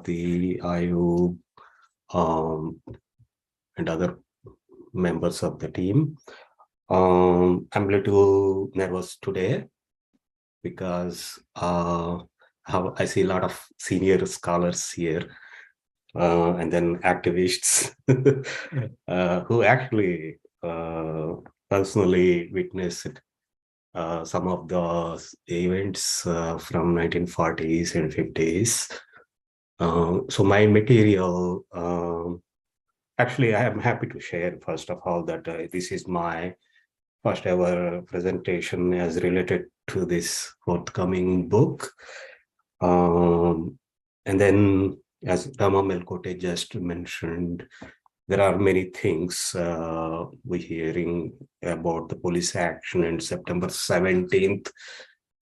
the IU and other members of the team. I'm a little nervous today because I see a lot of senior scholars here and then activists who actually personally witnessed some of the events from 1940s and 50s. So my material, actually, I am happy to share, first of all, that this is my first ever presentation as related to this forthcoming book. And then, as Rama Melkote just mentioned, there are many things we're hearing about the police action and September 17th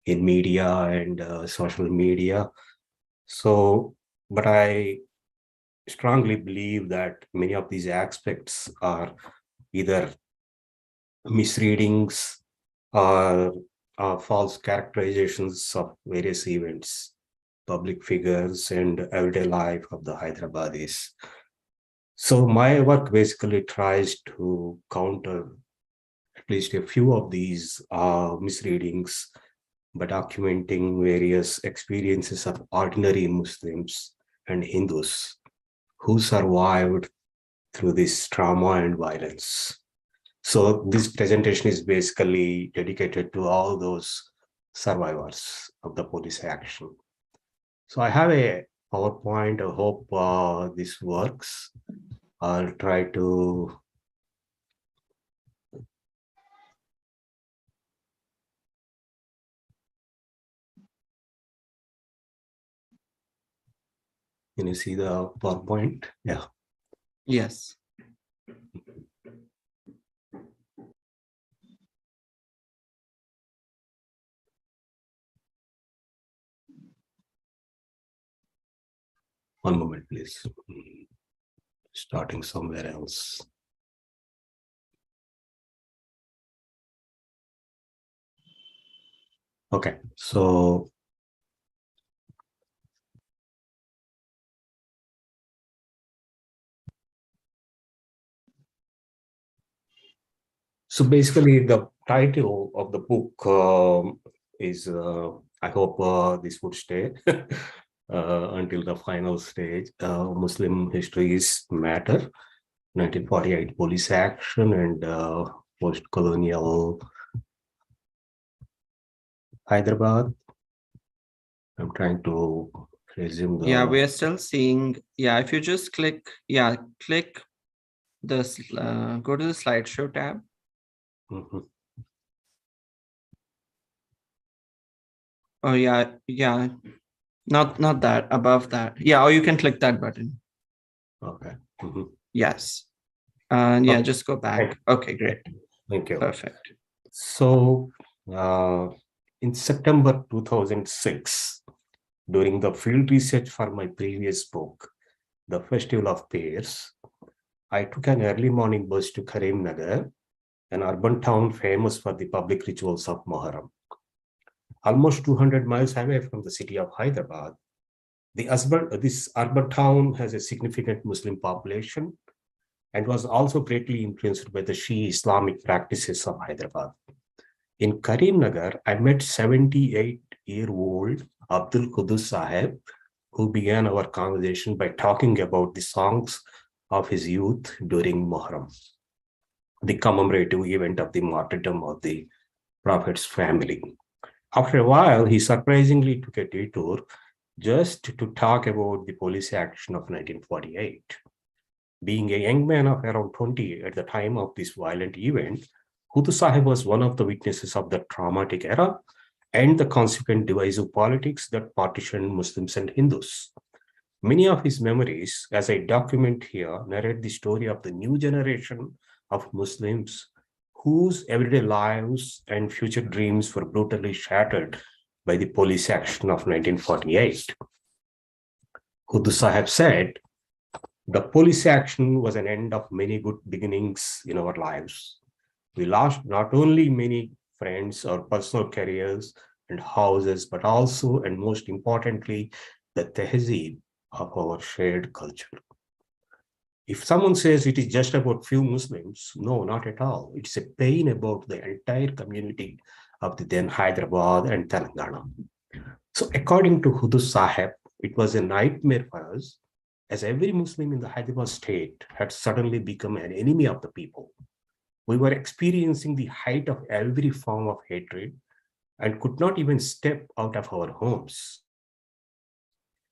in media and social media. So, but I strongly believe that many of these aspects are either misreadings or false characterizations of various events, public figures, and everyday life of the Hyderabadis. So my work basically tries to counter at least a few of these misreadings by documenting various experiences of ordinary Muslims and Hindus who survived through this trauma and violence. So this presentation is basically dedicated to all those survivors of the police action. So I have a PowerPoint. I hope this works. I'll try to can you see the PowerPoint? Yeah. Yes. One moment, please. Starting somewhere else. Okay, so basically the title of the book is, I hope this would stay until the final stage, Muslim Histories Matter, 1948 Police Action and Post-Colonial Hyderabad. I'm trying to resume the... Yeah, we're still seeing. Yeah, if you just click this, go to the slideshow tab. Mhm. Oh yeah. Not that, above that. Yeah, or you can click that button. Okay. Mhm. Yes. And yeah, Okay. just go back. Okay, great. Thank you. Perfect. So in September 2006, during the field research for my previous book, The Festival of Pears, I took an early morning bus to Karimnagar, an urban town famous for the public rituals of Muharram. Almost 200 miles away from the city of Hyderabad, this urban town has a significant Muslim population and was also greatly influenced by the Shia Islamic practices of Hyderabad. In Karimnagar, I met 78-year-old Abdul Qudus Sahib, who began our conversation by talking about the songs of his youth during Muharram, the commemorative event of the martyrdom of the Prophet's family. After a while, he surprisingly took a detour just to talk about the police action of 1948. Being a young man of around 20 at the time of this violent event, Hudu Sahib was one of the witnesses of the traumatic era and the consequent divisive politics that partitioned Muslims and Hindus. Many of his memories, as I document here, narrate the story of the new generation of Muslims whose everyday lives and future dreams were brutally shattered by the police action of 1948. Hudu Sahib said, the police action was an end of many good beginnings in our lives. We lost not only many friends or personal careers and houses, but also, and most importantly, the tehzeeb, of our shared culture. If someone says it is just about few Muslims, no, not at all. It's a pain about the entire community of the then Hyderabad and Telangana. So according to Hudu Sahib, it was a nightmare for us, as every Muslim in the Hyderabad state had suddenly become an enemy of the people. We were experiencing the height of every form of hatred and could not even step out of our homes.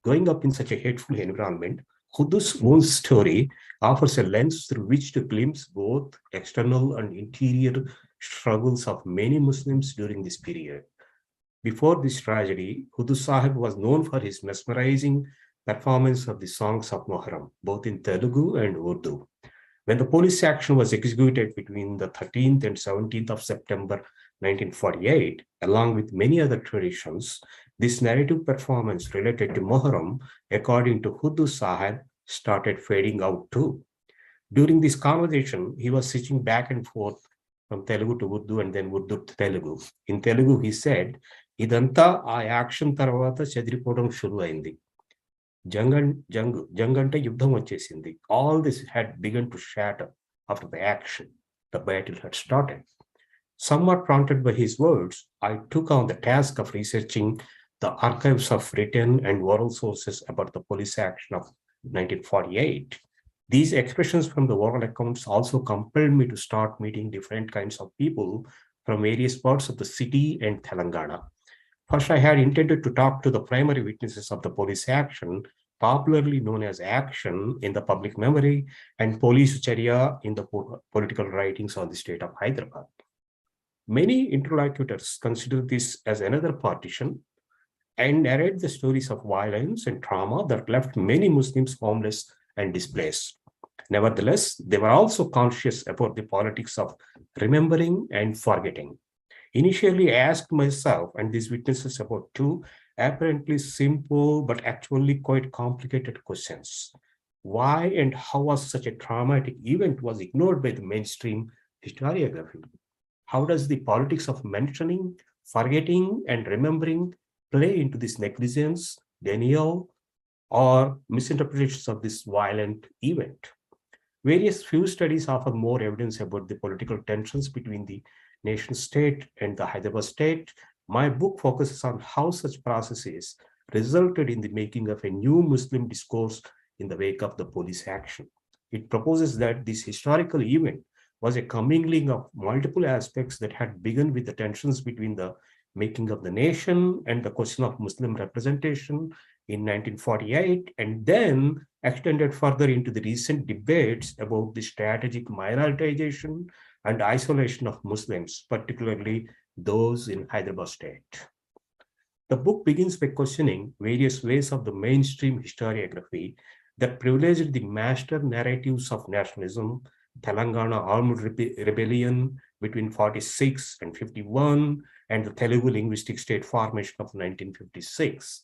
Growing up in such a hateful environment, Hudu's own story offers a lens through which to glimpse both external and interior struggles of many Muslims during this period. Before this tragedy, Hudu Sahib was known for his mesmerizing performance of the songs of Muharram, both in Telugu and Urdu. When the police action was executed between the 13th and 17th of September 1948, along with many other traditions, this narrative performance related to Muharram, according to Hudu Sahib, started fading out too. During this conversation, he was switching back and forth from Telugu to Urdu and then Urdu to Telugu. In Telugu, he said, ఇదంతా ఆ action తర్వాత చెదిరిపోవడం షురు అయింది. జంగ్ అంటే యుద్ధం వచ్చేసింది. All this had begun to shatter after the action. The battle had started. Somewhat prompted by his words, I took on the task of researching the archives of written and oral sources about the police action of 1948. These expressions from the oral accounts also compelled me to start meeting different kinds of people from various parts of the city and Telangana. First, I had intended to talk to the primary witnesses of the police action, popularly known as action in the public memory and police charia in the political writings on the state of Hyderabad. Many interlocutors consider this as another partition and narrate the stories of violence and trauma that left many Muslims homeless and displaced. Nevertheless, they were also conscious about the politics of remembering and forgetting. Initially, I asked myself and these witnesses about two apparently simple but actually quite complicated questions. Why and how was such a traumatic event was ignored by the mainstream historiography? How does the politics of mentioning, forgetting, and remembering play into this negligence, denial, or misinterpretations of this violent event? Various few studies offer more evidence about the political tensions between the nation state and the Hyderabad state. My book focuses on how such processes resulted in the making of a new Muslim discourse in the wake of the police action. It proposes that this historical event was a commingling of multiple aspects that had begun with the tensions between the making of the nation and the question of Muslim representation in 1948, and then extended further into the recent debates about the strategic minoritization and isolation of Muslims, particularly those in Hyderabad state. The book begins by questioning various ways of the mainstream historiography that privileged the master narratives of nationalism, Telangana armed rebellion between 46 and 51, and the Telugu linguistic state formation of 1956.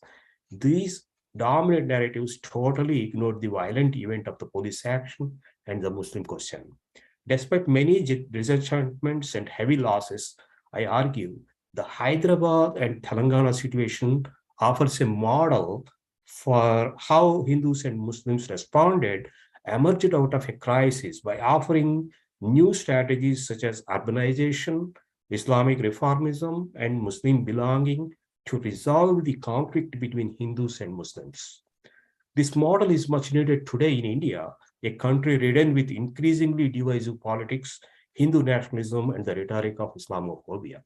These dominant narratives totally ignored the violent event of the police action and the Muslim question. Despite many disenchantments and heavy losses, I argue the Hyderabad and Telangana situation offers a model for how Hindus and Muslims responded, emerged out of a crisis by offering new strategies such as urbanization, Islamic reformism, and Muslim belonging to resolve the conflict between Hindus and Muslims. This model is much needed today in India, a country ridden with increasingly divisive politics, Hindu nationalism, and the rhetoric of Islamophobia.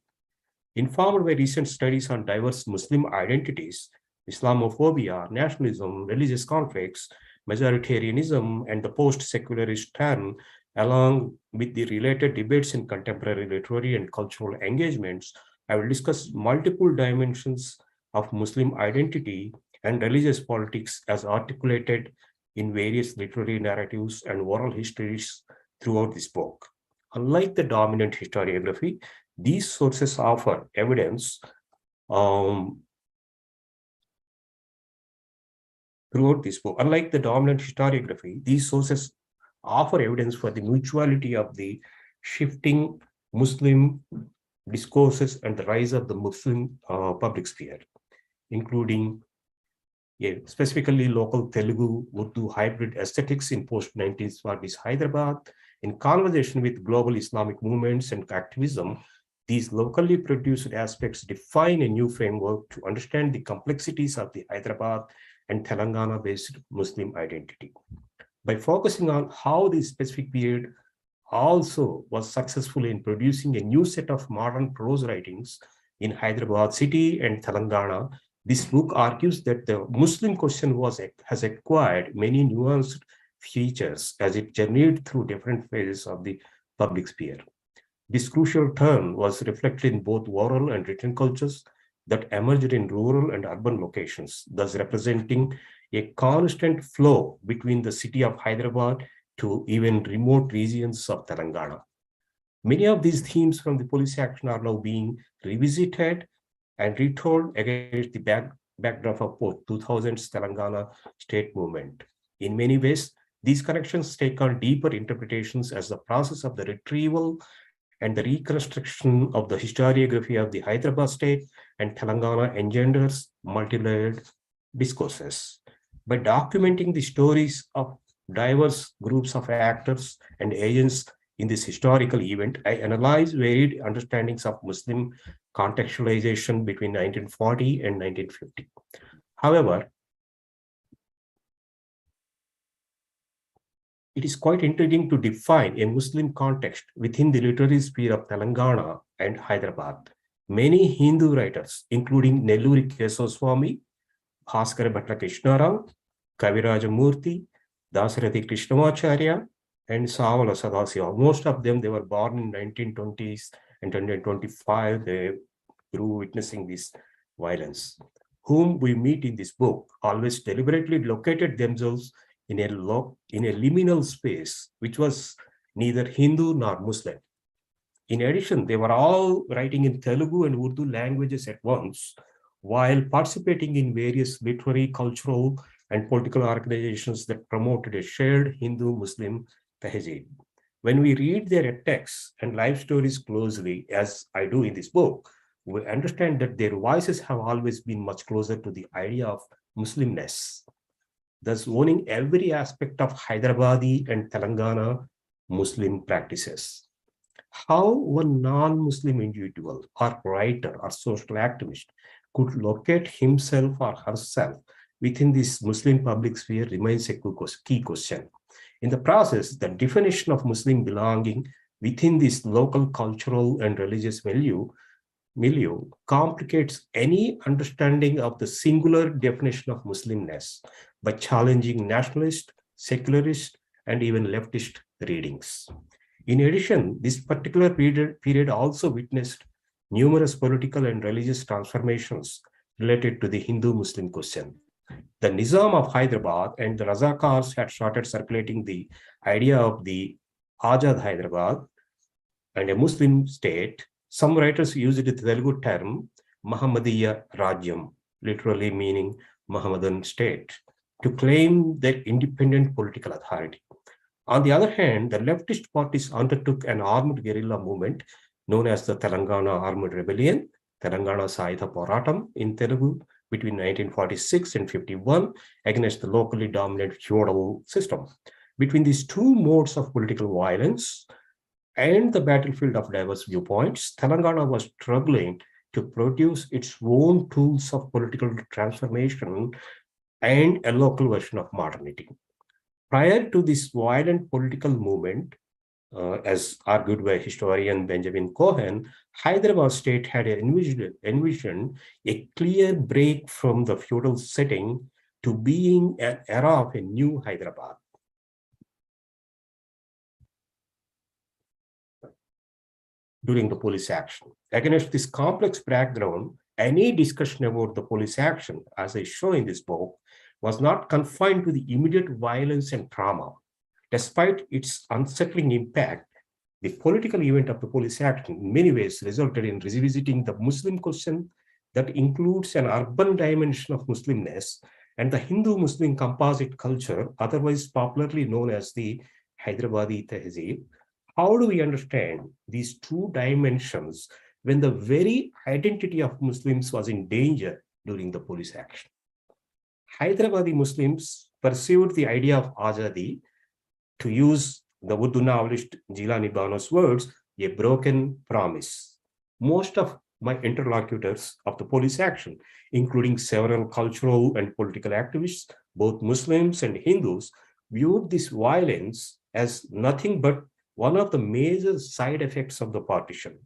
Informed by recent studies on diverse Muslim identities, Islamophobia, nationalism, religious conflicts, majoritarianism, and the post-secularist turn, along with the related debates in contemporary literary and cultural engagements, I will discuss multiple dimensions of Muslim identity and religious politics as articulated in various literary narratives and oral histories throughout this book. Unlike the dominant historiography, these sources offer evidence throughout this book. Unlike the dominant historiography, these sources offer evidence for the mutuality of the shifting Muslim discourses and the rise of the Muslim public sphere, including specifically local Telugu Urdu hybrid aesthetics in post-1940s Hyderabad. In conversation with global Islamic movements and activism, these locally produced aspects define a new framework to understand the complexities of the Hyderabad and Telangana-based Muslim identity. By focusing on how this specific period also was successful in producing a new set of modern prose writings in Hyderabad city and Telangana, this book argues that the Muslim question has acquired many nuanced features as it journeyed through different phases of the public sphere. This crucial turn was reflected in both oral and written cultures that emerged in rural and urban locations, thus representing a constant flow between the city of Hyderabad to even remote regions of Telangana. Many of these themes from the police action are now being revisited and retold against the backdrop of post-2000s Telangana state movement. In many ways, these connections take on deeper interpretations as the process of the retrieval and the reconstruction of the historiography of the Hyderabad state and Telangana engenders multi-layered discourses. By documenting the stories of diverse groups of actors and agents in this historical event, I analyze varied understandings of Muslim contextualization between 1940 and 1950. However, it is quite intriguing to define a Muslim context within the literary sphere of Telangana and Hyderabad. Many Hindu writers, including Nelluri Kesaswamy, Bhaskara Bhatta Krishnarao, Kaviraja Murthy, Dasarathi Krishnamacharya, and Savala Sadasiva. Most of them, they were born in 1920s and 1925. They grew witnessing this violence. Whom we meet in this book always deliberately located themselves in a liminal space, which was neither Hindu nor Muslim. In addition, they were all writing in Telugu and Urdu languages at once, while participating in various literary, cultural, and political organizations that promoted a shared Hindu-Muslim tehzeeb. When we read their texts and life stories closely, as I do in this book, we understand that their voices have always been much closer to the idea of Muslimness, thus owning every aspect of Hyderabadi and Telangana Muslim practices. How one non-Muslim individual or writer or social activist could locate himself or herself within this Muslim public sphere remains a key question. In the process, the definition of Muslim belonging within this local cultural and religious milieu complicates any understanding of the singular definition of Muslimness by challenging nationalist, secularist, and even leftist readings. In addition, this particular period also witnessed numerous political and religious transformations related to the Hindu-Muslim question. The Nizam of Hyderabad and the Razakars had started circulating the idea of the Azad Hyderabad and a Muslim state. Some writers used the Telugu term Muhammadiya Rajyam, literally meaning Mohammedan state, to claim their independent political authority. On the other hand, the leftist parties undertook an armed guerrilla movement known as the Telangana Armed Rebellion, Telangana Saitha Poratam in Telugu, between 1946 and 51 against the locally dominant feudal system. Between these two modes of political violence and the battlefield of diverse viewpoints, Telangana was struggling to produce its own tools of political transformation and a local version of modernity. Prior to this violent political movement, as argued by historian Benjamin Cohen, Hyderabad state had envisioned a clear break from the feudal setting to being an era of a new Hyderabad. During the police action. Against this complex background, any discussion about the police action, as I show in this book, was not confined to the immediate violence and trauma. Despite its unsettling impact, the political event of the police action in many ways resulted in revisiting the Muslim question that includes an urban dimension of Muslimness and the Hindu-Muslim composite culture, otherwise popularly known as the Hyderabadi tehzeeb. How do we understand these two dimensions when the very identity of Muslims was in danger during the police action? Hyderabadi Muslims perceived the idea of Azadi, to use the Urdu novelist Jilani Bano's words, a broken promise. Most of my interlocutors of the police action, including several cultural and political activists, both Muslims and Hindus, viewed this violence as nothing but one of the major side effects of the partition.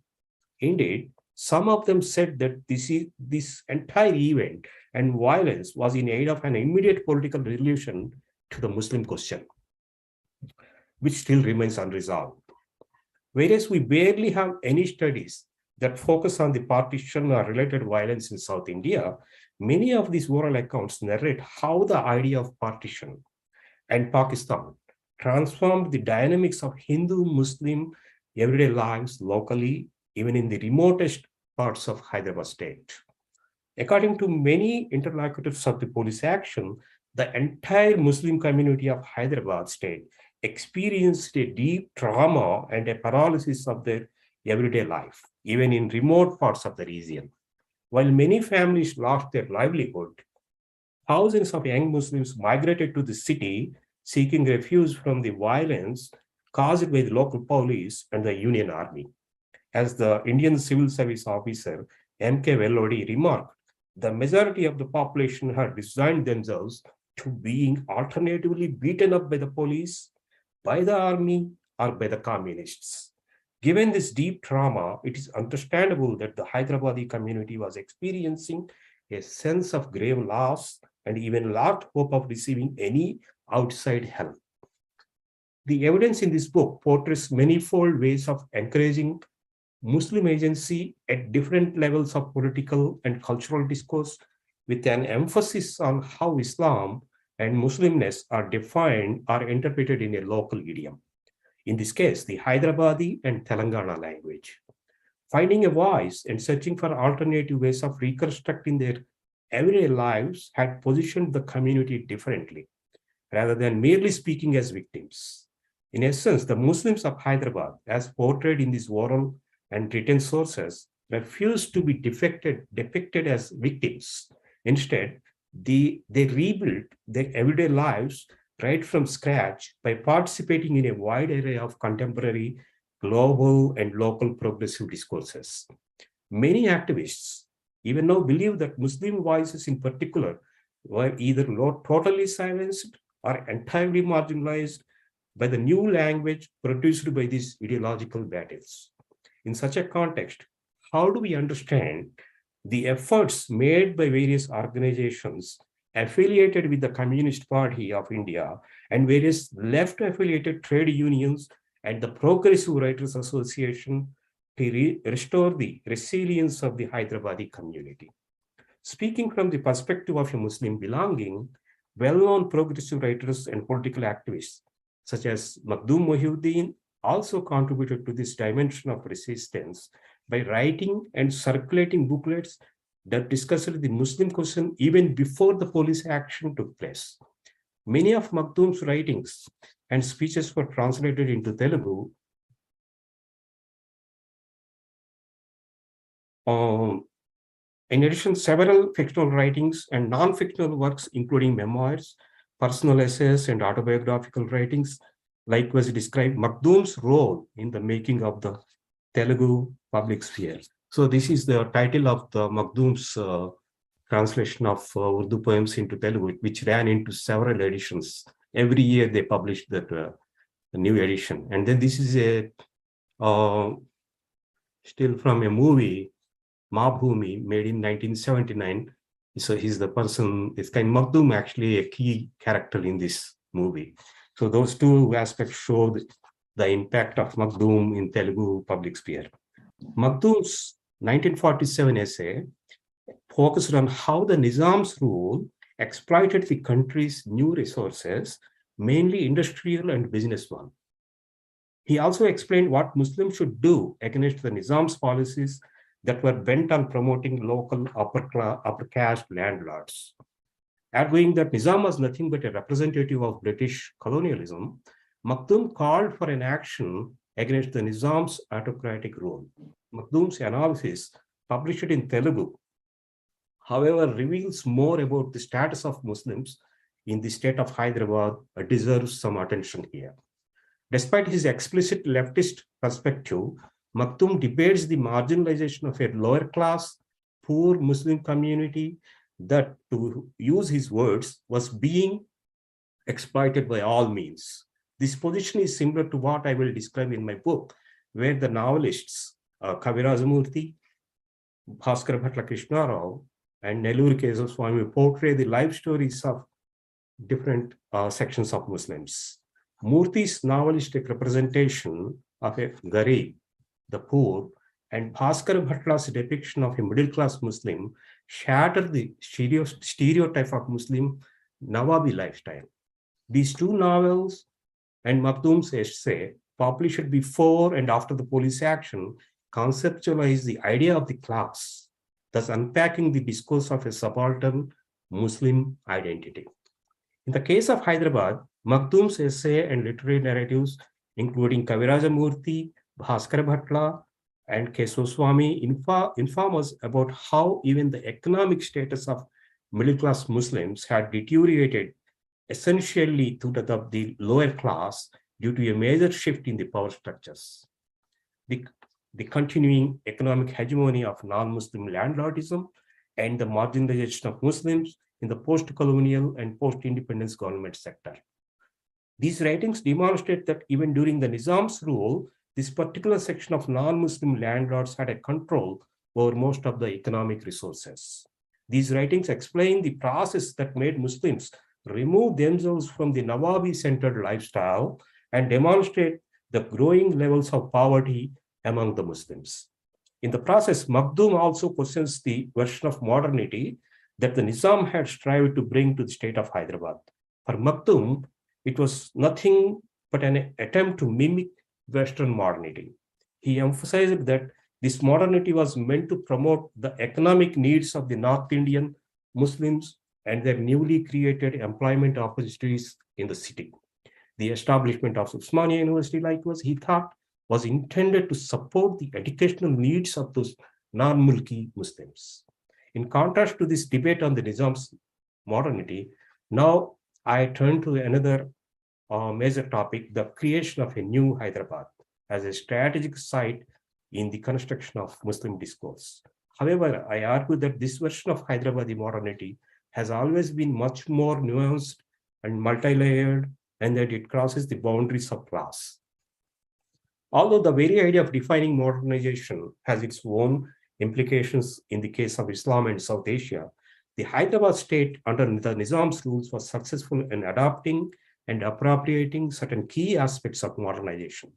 Indeed, some of them said that this entire event and violence was in aid of an immediate political resolution to the Muslim question, which still remains unresolved. Whereas we barely have any studies that focus on the partition or related violence in South India, many of these oral accounts narrate how the idea of partition and Pakistan transformed the dynamics of Hindu-Muslim everyday lives locally, even in the remotest parts of Hyderabad state. According to many interlocutors of the police action, the entire Muslim community of Hyderabad state experienced a deep trauma and a paralysis of their everyday life, even in remote parts of the region. While many families lost their livelihood, thousands of young Muslims migrated to the city seeking refuge from the violence caused by the local police and the Union Army. As the Indian civil service officer M.K. Vellodi remarked, the majority of the population had resigned themselves to being alternatively beaten up by the police, by the army, or by the communists. Given this deep trauma, it is understandable that the Hyderabadi community was experiencing a sense of grave loss and even lacked hope of receiving any outside help. The evidence in this book portrays manifold ways of encouraging Muslim agency at different levels of political and cultural discourse, with an emphasis on how Islam and Muslimness are defined or interpreted in a local idiom. In this case, the Hyderabadi and Telangana language. Finding a voice and searching for alternative ways of reconstructing their everyday lives had positioned the community differently, rather than merely speaking as victims. In essence, the Muslims of Hyderabad, as portrayed in these oral and written sources, refused to be depicted as victims. Instead, they rebuilt their everyday lives right from scratch by participating in a wide array of contemporary, global, and local progressive discourses. Many activists even now believe that Muslim voices in particular were either totally silenced or entirely marginalized by the new language produced by these ideological battles. In such a context, how do we understand the efforts made by various organizations affiliated with the Communist Party of India and various left-affiliated trade unions and the Progressive Writers Association to restore the resilience of the Hyderabadi community? Speaking from the perspective of a Muslim belonging, well-known progressive writers and political activists such as Makhdoom Mohiuddin also contributed to this dimension of resistance by writing and circulating booklets that discussed the Muslim question even before the police action took place. Many of Makhdoom's writings and speeches were translated into Telugu. In addition, several fictional writings and non-fictional works, including memoirs, personal essays, and autobiographical writings, likewise describe Makhdoom's role in the making of the Telugu public sphere. So this is the title of the Makhdoom's translation of Urdu poems into Telugu, which ran into several editions. Every year they published that the new edition. And then this is a still from a movie, Mabhumi, made in 1979. So he's the person, it's kind of Makhdoom actually a key character in this movie. So those two aspects show the impact of Makhdoom in Telugu public sphere. Makhdoom's 1947 essay focused on how the Nizam's rule exploited the country's new resources, mainly industrial and business one. He also explained what Muslims should do against the Nizam's policies that were bent on promoting local upper caste landlords. Arguing that Nizam was nothing but a representative of British colonialism, Makhdoom called for an action against the Nizam's autocratic rule. Makhdoom's analysis, published in Telugu, however, reveals more about the status of Muslims in the state of Hyderabad deserves some attention here. Despite his explicit leftist perspective, Maktoum debates the marginalization of a lower class, poor Muslim community that, to use his words, was being exploited by all means. This position is similar to what I will describe in my book, where the novelists Kavirajamurthy, Bhaskar Bhatla Krishna Rao, and Nellore Kesaswamy portray the life stories of different sections of Muslims. Murthy's novelistic representation of a Garib, the poor, and Bhaskar Bhatla's depiction of a middle-class Muslim shatter the stereotype of Muslim Nawabi lifestyle. These two novels and Maktoum's essay, published before and after the police action, conceptualize the idea of the class, thus unpacking the discourse of a subaltern Muslim identity. In the case of Hyderabad, Maktoum's essay and literary narratives, including Kavirajamurthy, Bhaskar Bhatla, and Kesaswamy, inform us about how even the economic status of middle-class Muslims had deteriorated essentially to that of the lower class due to a major shift in the power structures. The continuing economic hegemony of non-Muslim landlordism and the marginalization of Muslims in the post-colonial and post-independence government sector. These writings demonstrate that even during the Nizam's rule, this particular section of non-Muslim landlords had a control over most of the economic resources. These writings explain the process that made Muslims remove themselves from the Nawabi-centered lifestyle and demonstrate the growing levels of poverty among the Muslims. In the process, Maktoum also questions the version of modernity that the Nizam had strived to bring to the state of Hyderabad. For Maktoum, it was nothing but an attempt to mimic Western modernity. He emphasized that this modernity was meant to promote the economic needs of the North Indian Muslims and their newly created employment opportunities in the city. The establishment of Usmania University, likewise, he thought, was intended to support the educational needs of those non-Mulki Muslims. In contrast to this debate on the Nizam's modernity, now I turn to another major topic, the creation of a new Hyderabad as a strategic site in the construction of Muslim discourse. However, I argue that this version of Hyderabadi modernity has always been much more nuanced and multi-layered, and that it crosses the boundaries of class. Although the very idea of defining modernization has its own implications in the case of Islam and South Asia, the Hyderabad state under the Nizam's rules was successful in adopting and appropriating certain key aspects of modernization.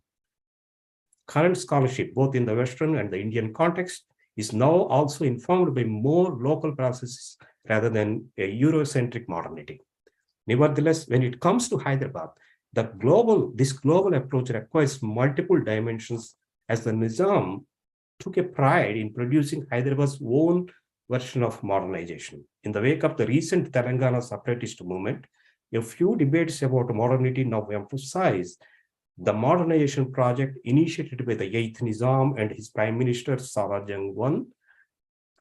Current scholarship, both in the Western and the Indian context, is now also informed by more local processes rather than a Eurocentric modernity. Nevertheless, when it comes to Hyderabad, this global approach requires multiple dimensions, as the Nizam took a pride in producing Hyderabad's own version of modernization. In the wake of the recent Telangana separatist movement, a few debates about modernity now emphasize the modernization project initiated by the 8th Nizam and his Prime Minister Saraj Jang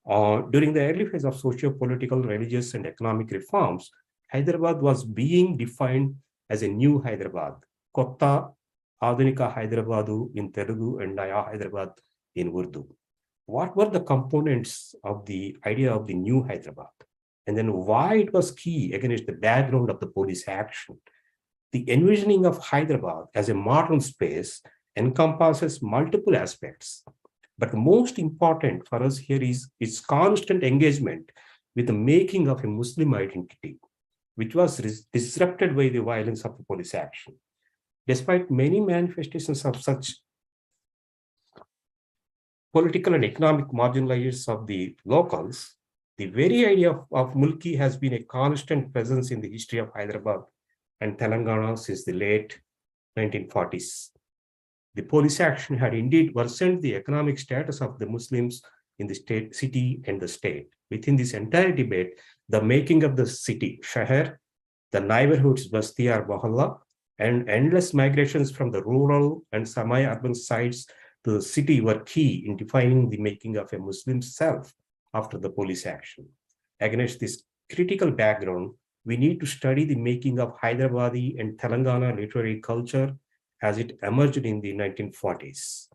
I. During the early phase of socio-political, religious, and economic reforms, Hyderabad was being defined as a new Hyderabad, Kotta Adunika Hyderabadu in Telugu and Naya Hyderabad in Urdu. What were the components of the idea of the new Hyderabad? And then why it was key against the background of the police action? The envisioning of Hyderabad as a modern space encompasses multiple aspects. But most important for us here is its constant engagement with the making of a Muslim identity, which was disrupted by the violence of the police action. Despite many manifestations of such political and economic marginalizations of the locals, the very idea of Mulki has been a constant presence in the history of Hyderabad and Telangana since the late 1940s. The police action had indeed worsened the economic status of the Muslims in the city and the state. Within this entire debate, the making of the city, Shahar, the neighborhoods, Basti or Mohalla, and endless migrations from the rural and semi-urban sites to the city were key in defining the making of a Muslim self after the police action. Against this critical background, we need to study the making of Hyderabadi and Telangana literary culture as it emerged in the 1940s.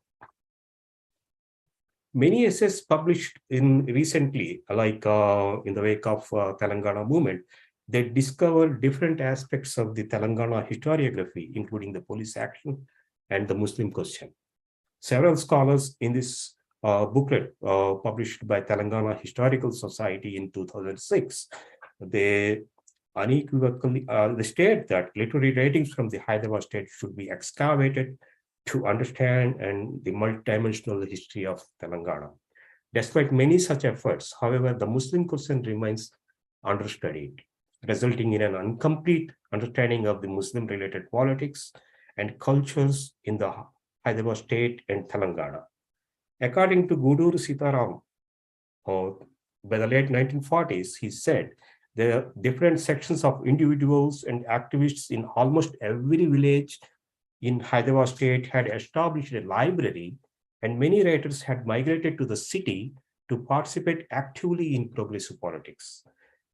Many essays published in recently, like in the wake of Telangana movement, they discovered different aspects of the Telangana historiography, including the police action and the Muslim question. Several scholars in this booklet published by Telangana Historical Society in 2006, they unequivocally they state that literary writings from the Hyderabad state should be excavated to understand and the multidimensional history of Telangana. Despite many such efforts, however, the Muslim question remains understudied, resulting in an incomplete understanding of the Muslim-related politics and cultures in the Hyderabad state and Telangana. According to Guduru Sitaram, by the late 1940s, he said the different sections of individuals and activists in almost every village in Hyderabad state had established a library, and many writers had migrated to the city to participate actively in progressive politics.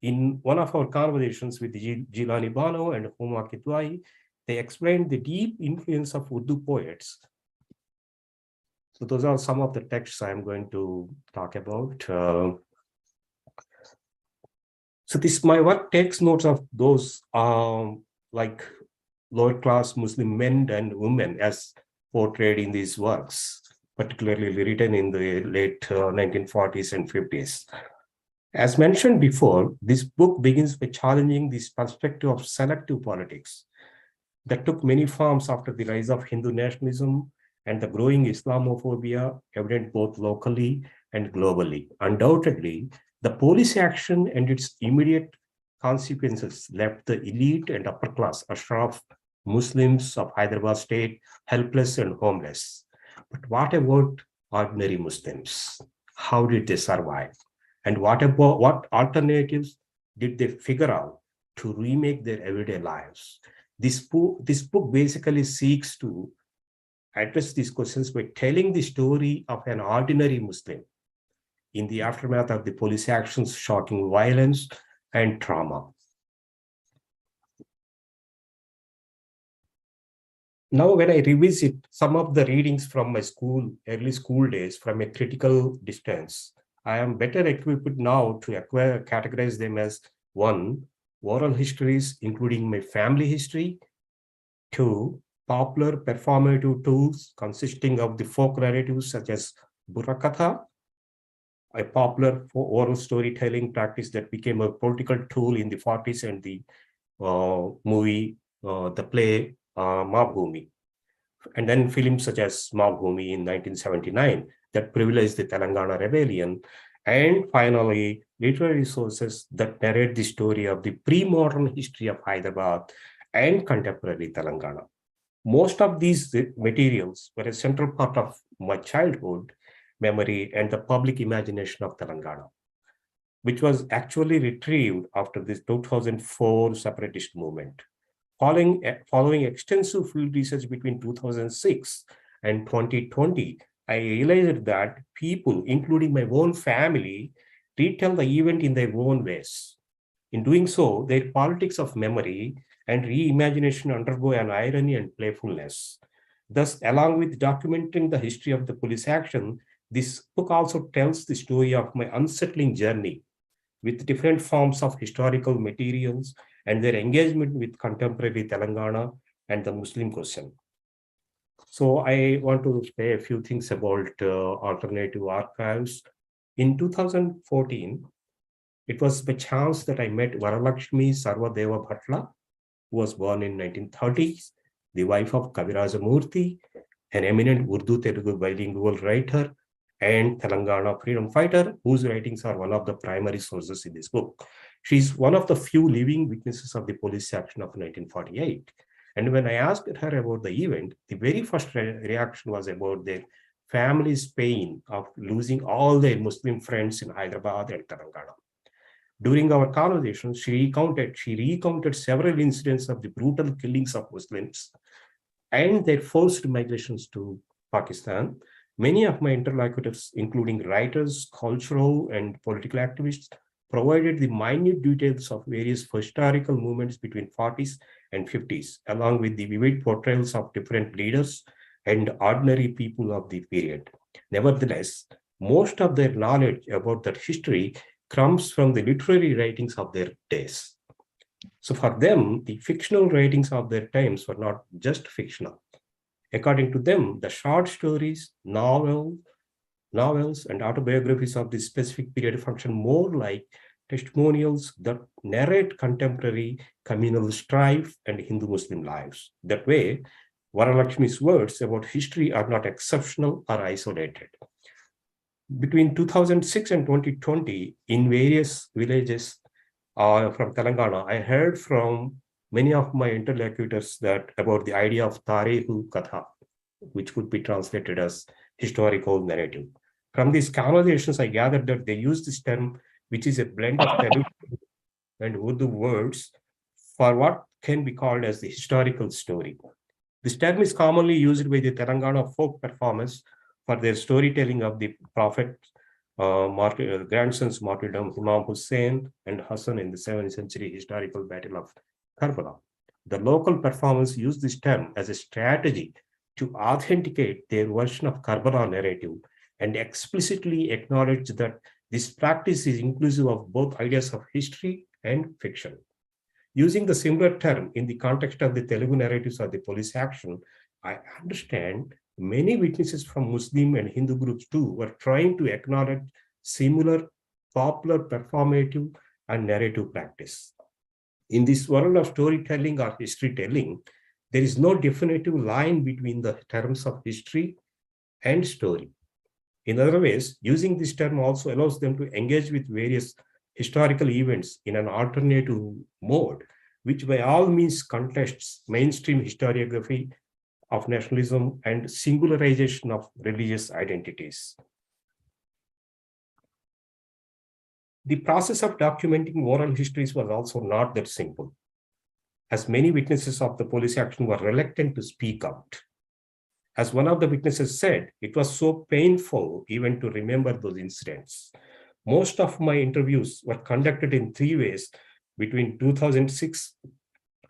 In one of our conversations with Jilani Bano and Huma Kitwai, they explained the deep influence of Urdu poets. So those are some of the texts I'm going to talk about. So my work takes notes of those like lower class Muslim men and women as portrayed in these works, particularly written in the late 1940s and 50s. As mentioned before, this book begins by challenging this perspective of selective politics that took many forms after the rise of Hindu nationalism and the growing Islamophobia evident both locally and globally. Undoubtedly, the police action and its immediate consequences left the elite and upper class Ashraf Muslims of Hyderabad state helpless and homeless. But what about ordinary Muslims? How did they survive? And what alternatives did they figure out to remake their everyday lives? This book basically seeks to address these questions by telling the story of an ordinary Muslim in the aftermath of the police actions, shocking violence, and trauma. Now, when I revisit some of the readings from my early school days from a critical distance, I am better equipped now to categorize them as one, oral histories, including my family history, two, popular performative tools consisting of the folk narratives such as Burakatha, a popular oral storytelling practice that became a political tool in the 40s, and the the play Mabhumi. And then films such as Mabhumi in 1979 that privileged the Telangana rebellion. And finally, literary sources that narrate the story of the pre-modern history of Hyderabad and contemporary Telangana. Most of these materials were a central part of my childhood memory and the public imagination of Telangana, which was actually retrieved after this 2004 separatist movement. Following extensive field research between 2006 and 2020, I realized that people, including my own family, retell the event in their own ways. In doing so, their politics of memory and reimagination undergo an irony and playfulness. Thus, along with documenting the history of the police action, this book also tells the story of my unsettling journey with different forms of historical materials and their engagement with contemporary Telangana and the Muslim question. So I want to say a few things about alternative archives. In 2014, it was by chance that I met Varalakshmi Sarvadeva Bhatla, who was born in 1930s, the wife of Kaviraja Murthy, an eminent Urdu Telugu bilingual writer and Telangana freedom fighter, whose writings are one of the primary sources in this book. She's one of the few living witnesses of the police action of 1948. And when I asked her about the event, the very first reaction was about their family's pain of losing all their Muslim friends in Hyderabad and Telangana. During our conversation, she recounted several incidents of the brutal killings of Muslims and their forced migrations to Pakistan. Many of my interlocutors, including writers, cultural and political activists, provided the minute details of various historical movements between 40s and 50s, along with the vivid portrayals of different leaders and ordinary people of the period. Nevertheless, most of their knowledge about that history comes from the literary writings of their days. So for them, the fictional writings of their times were not just fictional. According to them, the short stories, novels, and autobiographies of this specific period function more like testimonials that narrate contemporary communal strife and Hindu-Muslim lives. That way, Varalakshmi's words about history are not exceptional or isolated. Between 2006 and 2020, in various villages from Telangana, I heard from many of my interlocutors that about the idea of Tarehu Katha, which could be translated as historical narrative. From these conversations, I gathered that they use this term, which is a blend of Telugu and Urdu words, for what can be called as the historical story. This term is commonly used by the Telangana folk performers for their storytelling of the Prophet grandson's martyrdom, Imam Hussein and Hassan in the 7th century historical battle of Karbala. The local performers use this term as a strategy to authenticate their version of Karbala narrative and explicitly acknowledge that this practice is inclusive of both ideas of history and fiction. Using the similar term in the context of the Telugu narratives of the police action, I understand many witnesses from Muslim and Hindu groups too were trying to acknowledge similar popular performative and narrative practice. In this world of storytelling or history telling, there is no definitive line between the terms of history and story. In other ways, using this term also allows them to engage with various historical events in an alternative mode, which by all means contests mainstream historiography of nationalism and singularization of religious identities. The process of documenting oral histories was also not that simple, as many witnesses of the police action were reluctant to speak out. As one of the witnesses said, it was so painful even to remember those incidents. Most of my interviews were conducted in 3 ways between 2006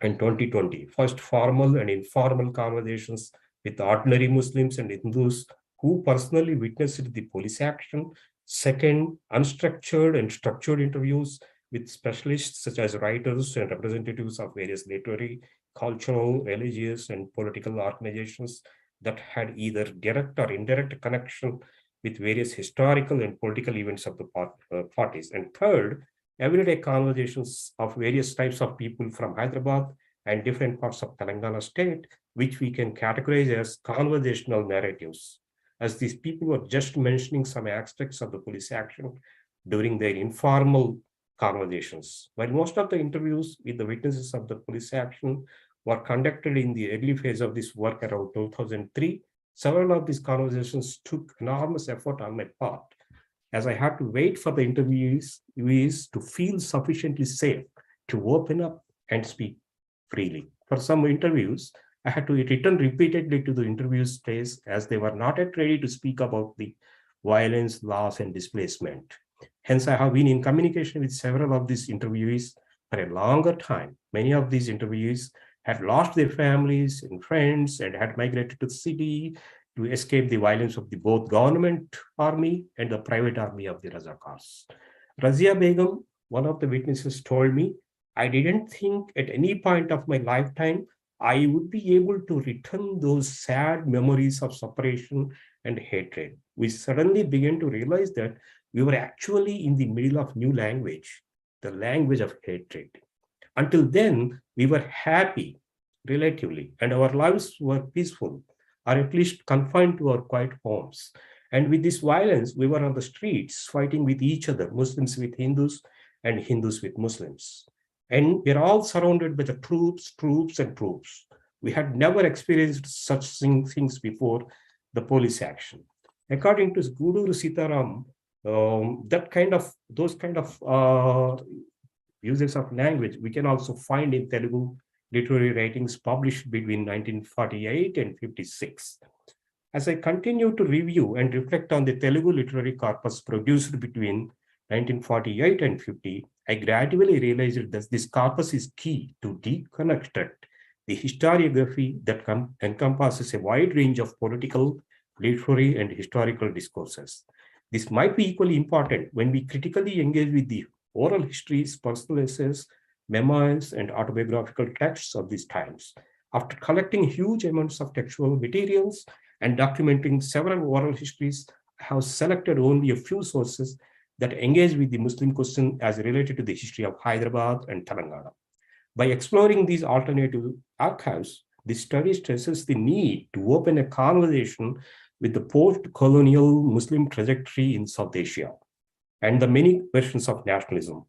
and 2020. First, formal and informal conversations with ordinary Muslims and Hindus who personally witnessed the police action. Second, unstructured and structured interviews with specialists such as writers and representatives of various literary, cultural, religious, and political organizations that had either direct or indirect connection with various historical and political events of the parties. And third, everyday conversations of various types of people from Hyderabad and different parts of Telangana state, which we can categorize as conversational narratives, as these people were just mentioning some aspects of the police action during their informal conversations. While most of the interviews with the witnesses of the police action were conducted in the early phase of this work around 2003, several of these conversations took enormous effort on my part, as I had to wait for the interviewees to feel sufficiently safe to open up and speak freely. For some interviews, I had to return repeatedly to the interview stage as they were not yet ready to speak about the violence, loss, and displacement. Hence, I have been in communication with several of these interviewees for a longer time. Many of these interviewees had lost their families and friends and had migrated to the city to escape the violence of the both government army and the private army of the Razakars. Razia Begum, one of the witnesses, told me, I didn't think at any point of my lifetime I would be able to return those sad memories of separation and hatred. We suddenly began to realize that we were actually in the middle of new language, the language of hatred. Until then, we were happy, relatively, and our lives were peaceful, or at least confined to our quiet homes. And with this violence, we were on the streets fighting with each other, Muslims with Hindus and Hindus with Muslims. And we're all surrounded by the troops. We had never experienced such things before the police action. According to Guduru Sitaram, those kind of uses of language we can also find in Telugu literary writings published between 1948 and 56. As I continue to review and reflect on the Telugu literary corpus produced between 1948 and 50, I gradually realized that this corpus is key to deconstruct the historiography that encompasses a wide range of political, literary, and historical discourses. This might be equally important when we critically engage with the oral histories, personal essays, memoirs, and autobiographical texts of these times. After collecting huge amounts of textual materials and documenting several oral histories, I have selected only a few sources that engage with the Muslim question as related to the history of Hyderabad and Telangana. By exploring these alternative archives, this study stresses the need to open a conversation with the post-colonial Muslim trajectory in South Asia and the many versions of nationalism.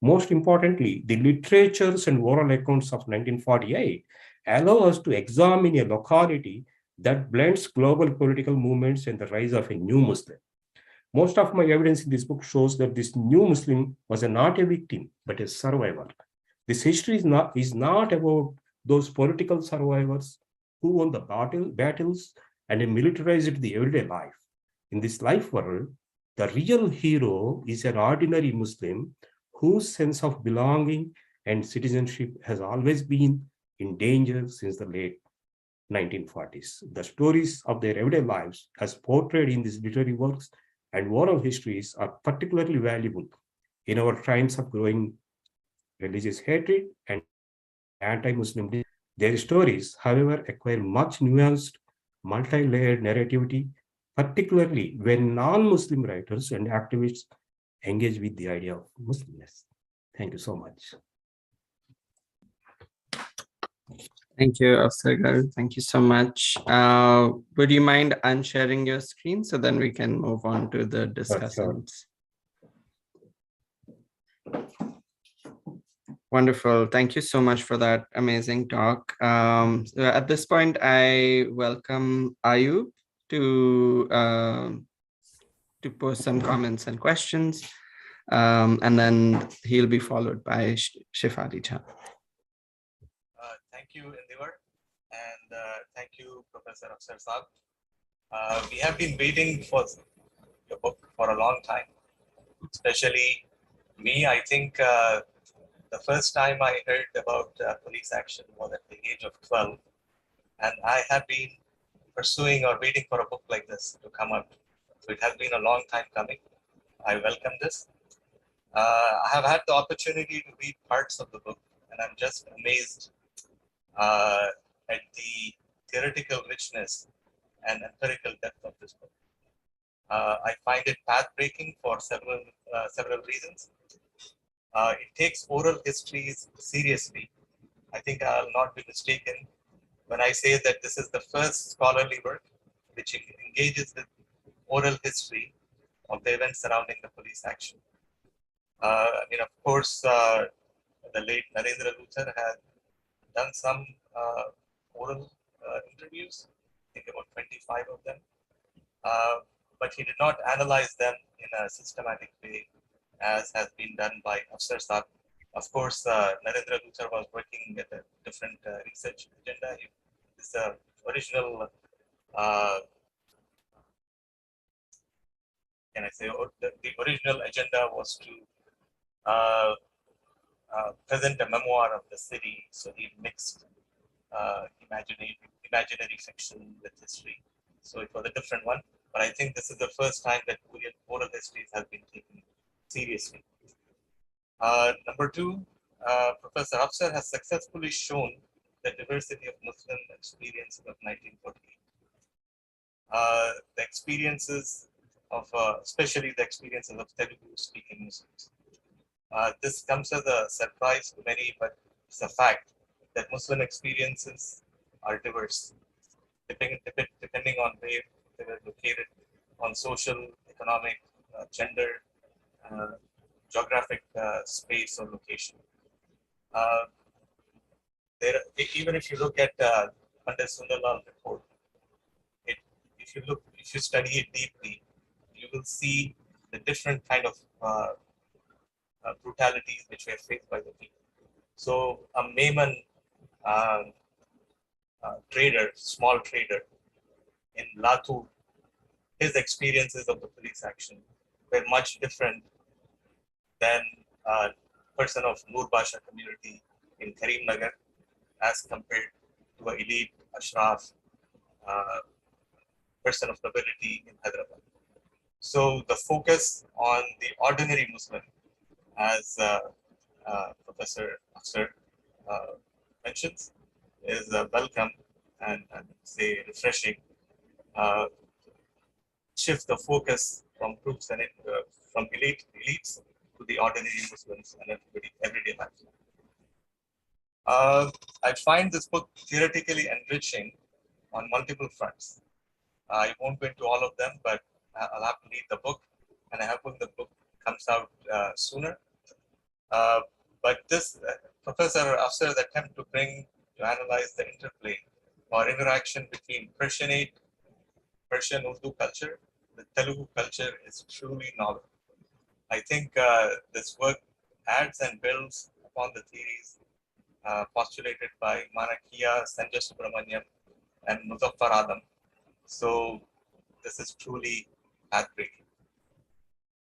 Most importantly, the literatures and oral accounts of 1948 allow us to examine a locality that blends global political movements and the rise of a new Muslim. Most of my evidence in this book shows that this new Muslim was not a victim, but a survivor. This history is not about those political survivors who won the battles and militarized the everyday life. In this life world, the real hero is an ordinary Muslim whose sense of belonging and citizenship has always been in danger since the late 1940s. The stories of their everyday lives, as portrayed in these literary works and oral histories, are particularly valuable in our times of growing religious hatred and anti-Muslim. Their stories, however, acquire much nuanced, multi-layered narrativity, particularly when non-Muslim writers and activists engage with the idea of Muslimness. Thank you so much. Thank you, Afsar. Thank you so much. Would you mind unsharing your screen so then we can move on to the discussions? Wonderful. Thank you so much for that amazing talk. So at this point, I welcome Ayub to post some comments and questions, and then he'll be followed by Shifali Chan. Thank you, Endeavor, and thank you, Professor Afsar Saab. We have been waiting for your book for a long time, especially me. I think the first time I heard about police action was at the age of 12, and I have been pursuing or waiting for a book like this to come out. So it has been a long time coming. I welcome this. I have had the opportunity to read parts of the book, and I'm just amazed at the theoretical richness and empirical depth of this book. I find it path-breaking for several reasons. It takes oral histories seriously. I think I'll not be mistaken when I say that this is the first scholarly work which engages with oral history of the events surrounding the police action. Of course, the late Narendra Luthar had done some oral interviews, I think about 25 of them, but he did not analyze them in a systematic way as has been done by Afsar Saab. Of course, Narendra Luthar was working with a different research agenda. This original, can I say, the original agenda was to present a memoir of the city. So he mixed imaginary fiction with history. So it was a different one. But I think this is the first time that oral histories have been taken seriously. Number two, Professor Afsar has successfully shown the diversity of Muslim experiences of 1948. The experiences of, especially the experiences of Telugu-speaking Muslims. This comes as a surprise to many, but it's a fact that Muslim experiences are diverse, depending on where they were located, on social, economic, gender, geographic space or location. Even if you look at Pandit Sundarlal report, if you study it deeply, you will see the different kind of brutalities which were faced by the people. So a Maiman trader, small trader in Latur, his experiences of the police action were much different then a person of Noor Basha community in Karimnagar as compared to an elite Ashraf person of nobility in Hyderabad. So the focus on the ordinary Muslim, as Professor Afsar mentions, is welcome and say refreshing. Shift the focus from groups and from elites to the ordinary Muslims and everyday life. I find this book theoretically enriching on multiple fronts. I won't go into all of them, but I'll have to read the book, and I hope the book comes out sooner. But this Professor Afsar's attempt to analyze the interplay or interaction between Persian Urdu culture with Telugu culture is truly novel. I think this work adds and builds upon the theories postulated by Manakia, Sanjay Subramaniam, and Muzaffar Adam. So this is truly heartbreaking.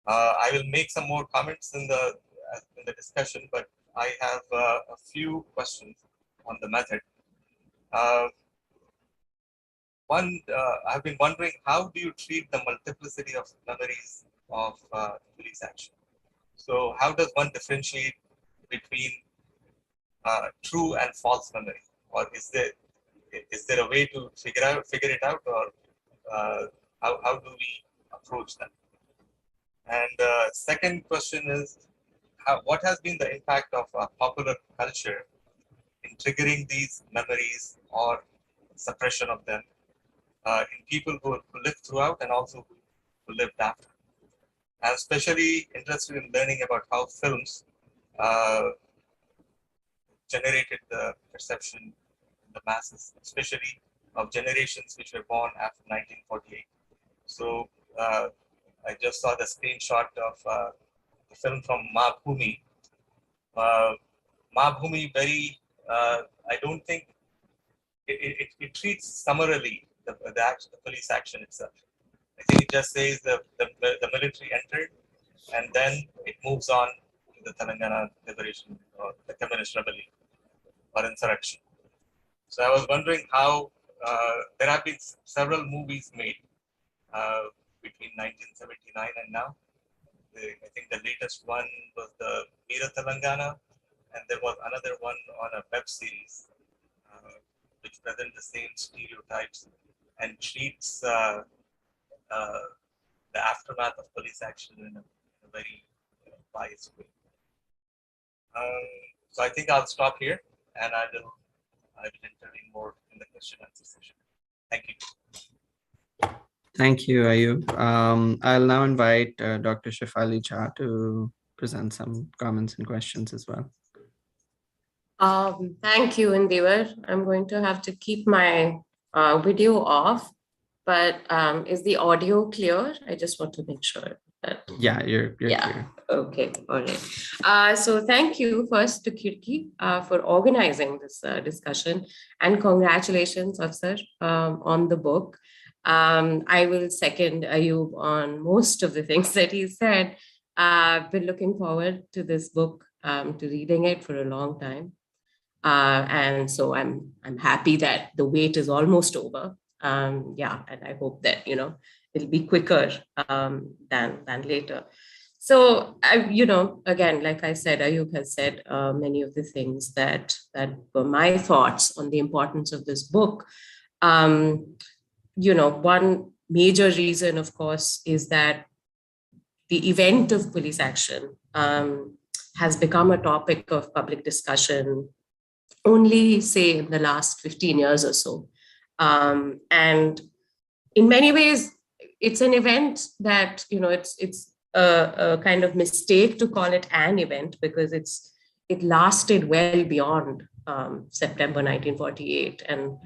I will make some more comments in the discussion, but I have a few questions on the method. One, I've been wondering, how do you treat the multiplicity of memories of police action? So how does one differentiate between true and false memory, or is there a way to figure it out, or how do we approach that? And second question is, what has been the impact of popular culture in triggering these memories or suppression of them in people who lived throughout and also who lived after? I'm especially interested in learning about how films generated the perception in the masses, especially of generations which were born after 1948. So I just saw the screenshot of the film from Ma Bhumi. Ma Bhumi I don't think it treats summarily the police action itself. I think it just says the military entered, and then it moves on to the Telangana liberation or the communist rebellion or insurrection. So I was wondering how there have been several movies made between 1979 and now. I think the latest one was the Veera Telangana, and there was another one on a web series which present the same stereotypes and treats the aftermath of police action in a very biased way. So I think I'll stop here, and I will intervene more in the question and answer session. Thank you. Thank you, Ayub. I'll now invite Dr. Shefali Jha to present some comments and questions as well. Thank you, Endeavor. I'm going to have to keep my video off, but is the audio clear? I just want to make sure that. Yeah, you're clear. Okay, all right. So thank you first to Kirti for organizing this discussion, and congratulations, Afsar, on the book. I will second Ayub on most of the things that he said. I've been looking forward to this book, to reading it for a long time. And so I'm happy that the wait is almost over. And I hope that, it'll be quicker than later. So, again, like I said, Ayub has said many of the things that were my thoughts on the importance of this book. One major reason, of course, is that the event of police action has become a topic of public discussion only, say, in the last 15 years or so. And in many ways, it's an event that, it's a kind of mistake to call it an event, because it lasted well beyond September 1948. And,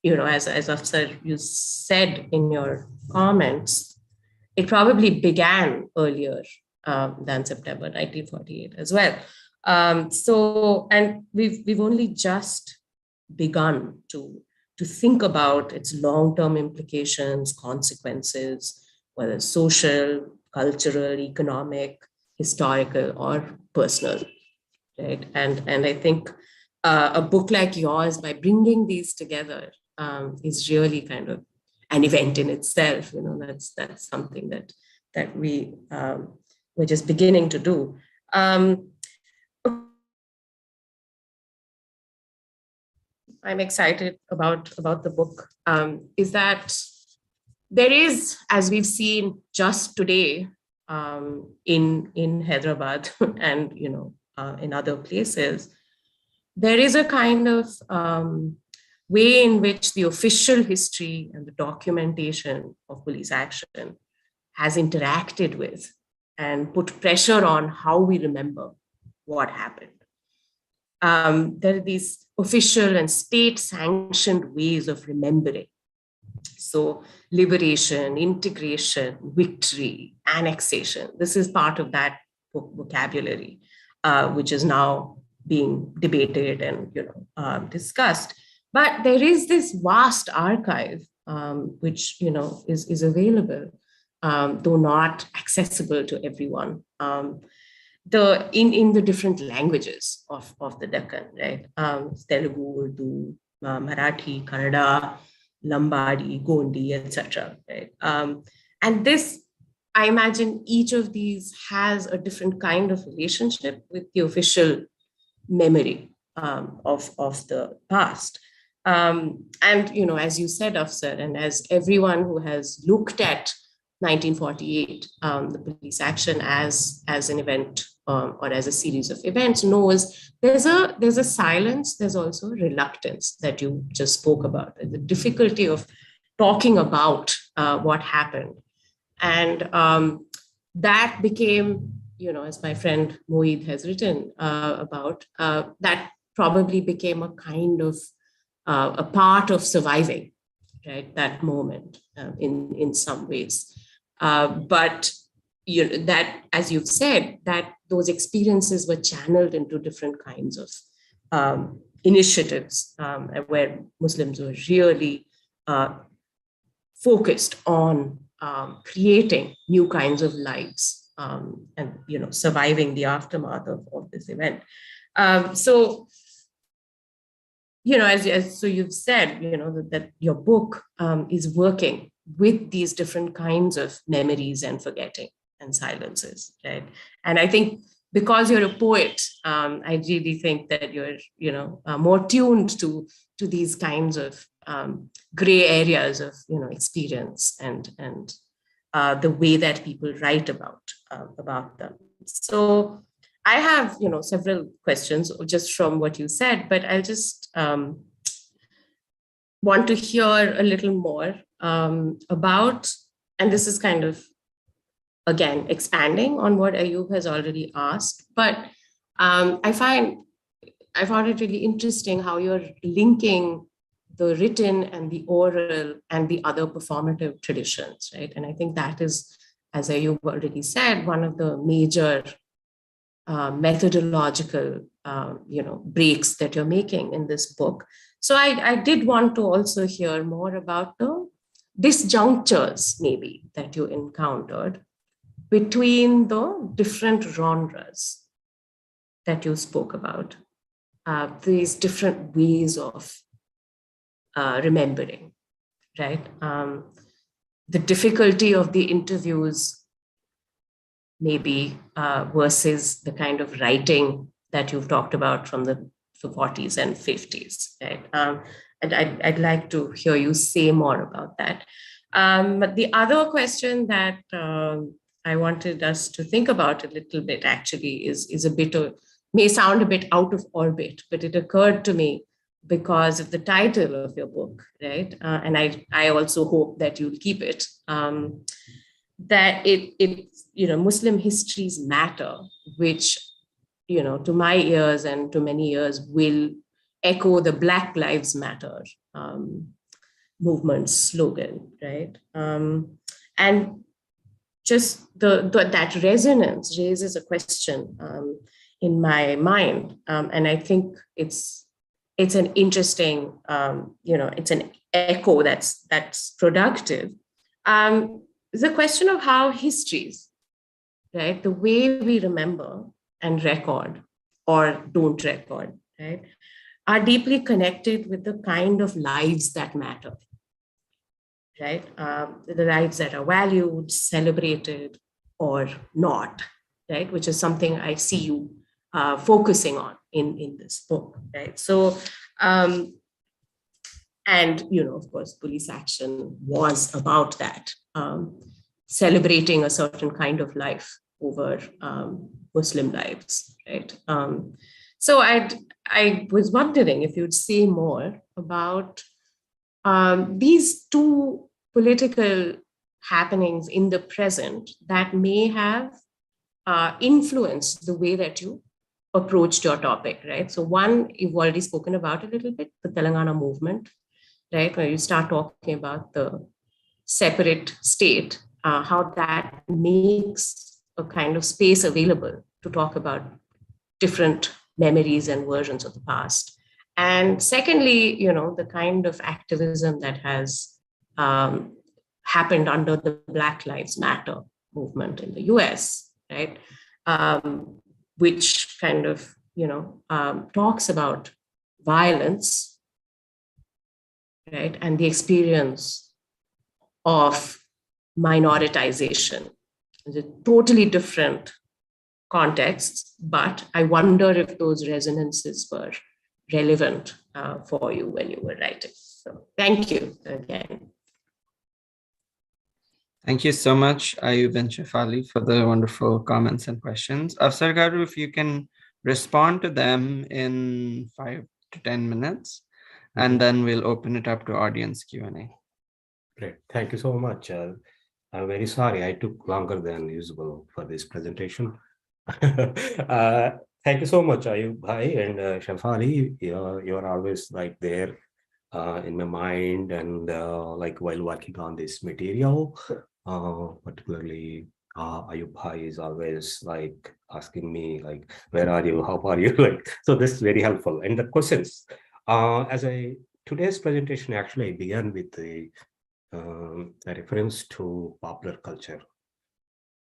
as Afsar, you said in your comments, it probably began earlier than September 1948 as well. And we've only just begun to think about its long-term implications, consequences, whether social, cultural, economic, historical or personal, right? And I think a book like yours, by bringing these together, is really kind of an event in itself. That's something that we're just beginning to do. I'm excited about the book, is that there is, as we've seen just today, in Hyderabad and in other places, there is a kind of way in which the official history and the documentation of police action has interacted with and put pressure on how we remember what happened. There are these official and state-sanctioned ways of remembering. So liberation, integration, victory, annexation, this is part of that vocabulary, which is now being debated and discussed. But there is this vast archive, which is available, though not accessible to everyone. In the different languages of the Deccan, right? Telugu, Urdu, Marathi, Kannada, Lambadi, Gondi, etc. Right? And this, I imagine, each of these has a different kind of relationship with the official memory of the past. And as you said, Afsar, and as everyone who has looked at 1948, the police action as an event or as a series of events, knows there's a silence, there's also reluctance that you just spoke about, the difficulty of talking about what happened. And that became, as my friend Moeed has written about, that probably became a kind of a part of surviving, right, that moment in some ways. But that, as you've said, that those experiences were channeled into different kinds of initiatives where Muslims were really focused on creating new kinds of lives and surviving the aftermath of this event. So you've said that your book is working with these different kinds of memories and forgetting and silences, right? And I think because you're a poet, I really think that you're more tuned to these kinds of gray areas of experience and the way that people write about them. So I have several questions just from what you said, but I'll just want to hear a little more about, and this is kind of again expanding on what Ayub has already asked, but I found it really interesting how you're linking the written and the oral and the other performative traditions, right? And I think that is, as Ayub already said, one of the major methodological breaks that you're making in this book. So I did want to also hear more about the disjunctures maybe that you encountered between the different genres that you spoke about, these different ways of remembering, right? The difficulty of the interviews maybe versus the kind of writing that you've talked about from the 40s and 50s, right? And I'd like to hear you say more about that. But the other question that I wanted us to think about a little bit actually is a bit of, may sound a bit out of orbit, but it occurred to me because of the title of your book, right? And I also hope that you'll keep it, that it Muslim histories matter, which, to my ears and to many ears will echo the Black Lives Matter movement slogan, right? And just that resonance raises a question in my mind, and I think it's an interesting, it's an echo that's productive. It's a question of how histories, right, the way we remember and record or don't record, right, are deeply connected with the kind of lives that matter, right? The lives that are valued, celebrated, or not, right? Which is something I see you focusing on in this book, right? So, and, of course, police action was about that, celebrating a certain kind of life over Muslim lives, right? So I was wondering if you'd say more about these two political happenings in the present that may have influenced the way that you approached your topic, right? So one, you've already spoken about a little bit, the Telangana movement, right? Where you start talking about the separate state, how that makes a kind of space available to talk about different memories and versions of the past. And secondly, the kind of activism that has happened under the Black Lives Matter movement in the US, right? Which kind of, talks about violence, right? And the experience of minoritization. It's a totally different contexts, but I wonder if those resonances were relevant for you when you were writing. So thank you again. Thank you so much, Ayub and Shefali, for the wonderful comments and questions. Afsar Garu, if you can respond to them in 5 to 10 minutes, and then we'll open it up to audience Q&A. Great. Thank you so much. I'm very sorry I took longer than usual for this presentation. Thank you so much, Ayub Bhai and Shefali. You're always like there in my mind, and like while working on this material, particularly Ayub Bhai is always like asking me like, where are you? How are you? Like, so this is very helpful. And the questions, today's presentation, actually, I began with a reference to popular culture.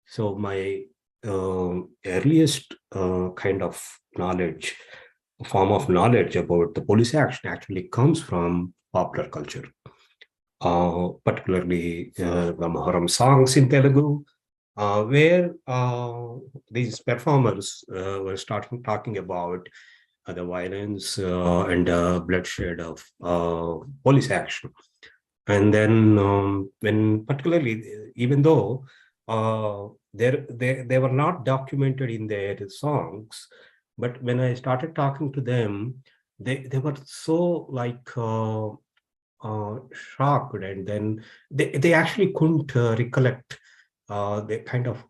So my earliest kind of knowledge, form of knowledge about the police action actually comes from popular culture, particularly the Mohammad songs in Telugu, where these performers were talking about the violence and bloodshed of police action. And then when particularly, even though they were not documented in their songs, but when I started talking to them, they were so like shocked, and then they actually couldn't recollect. They kind of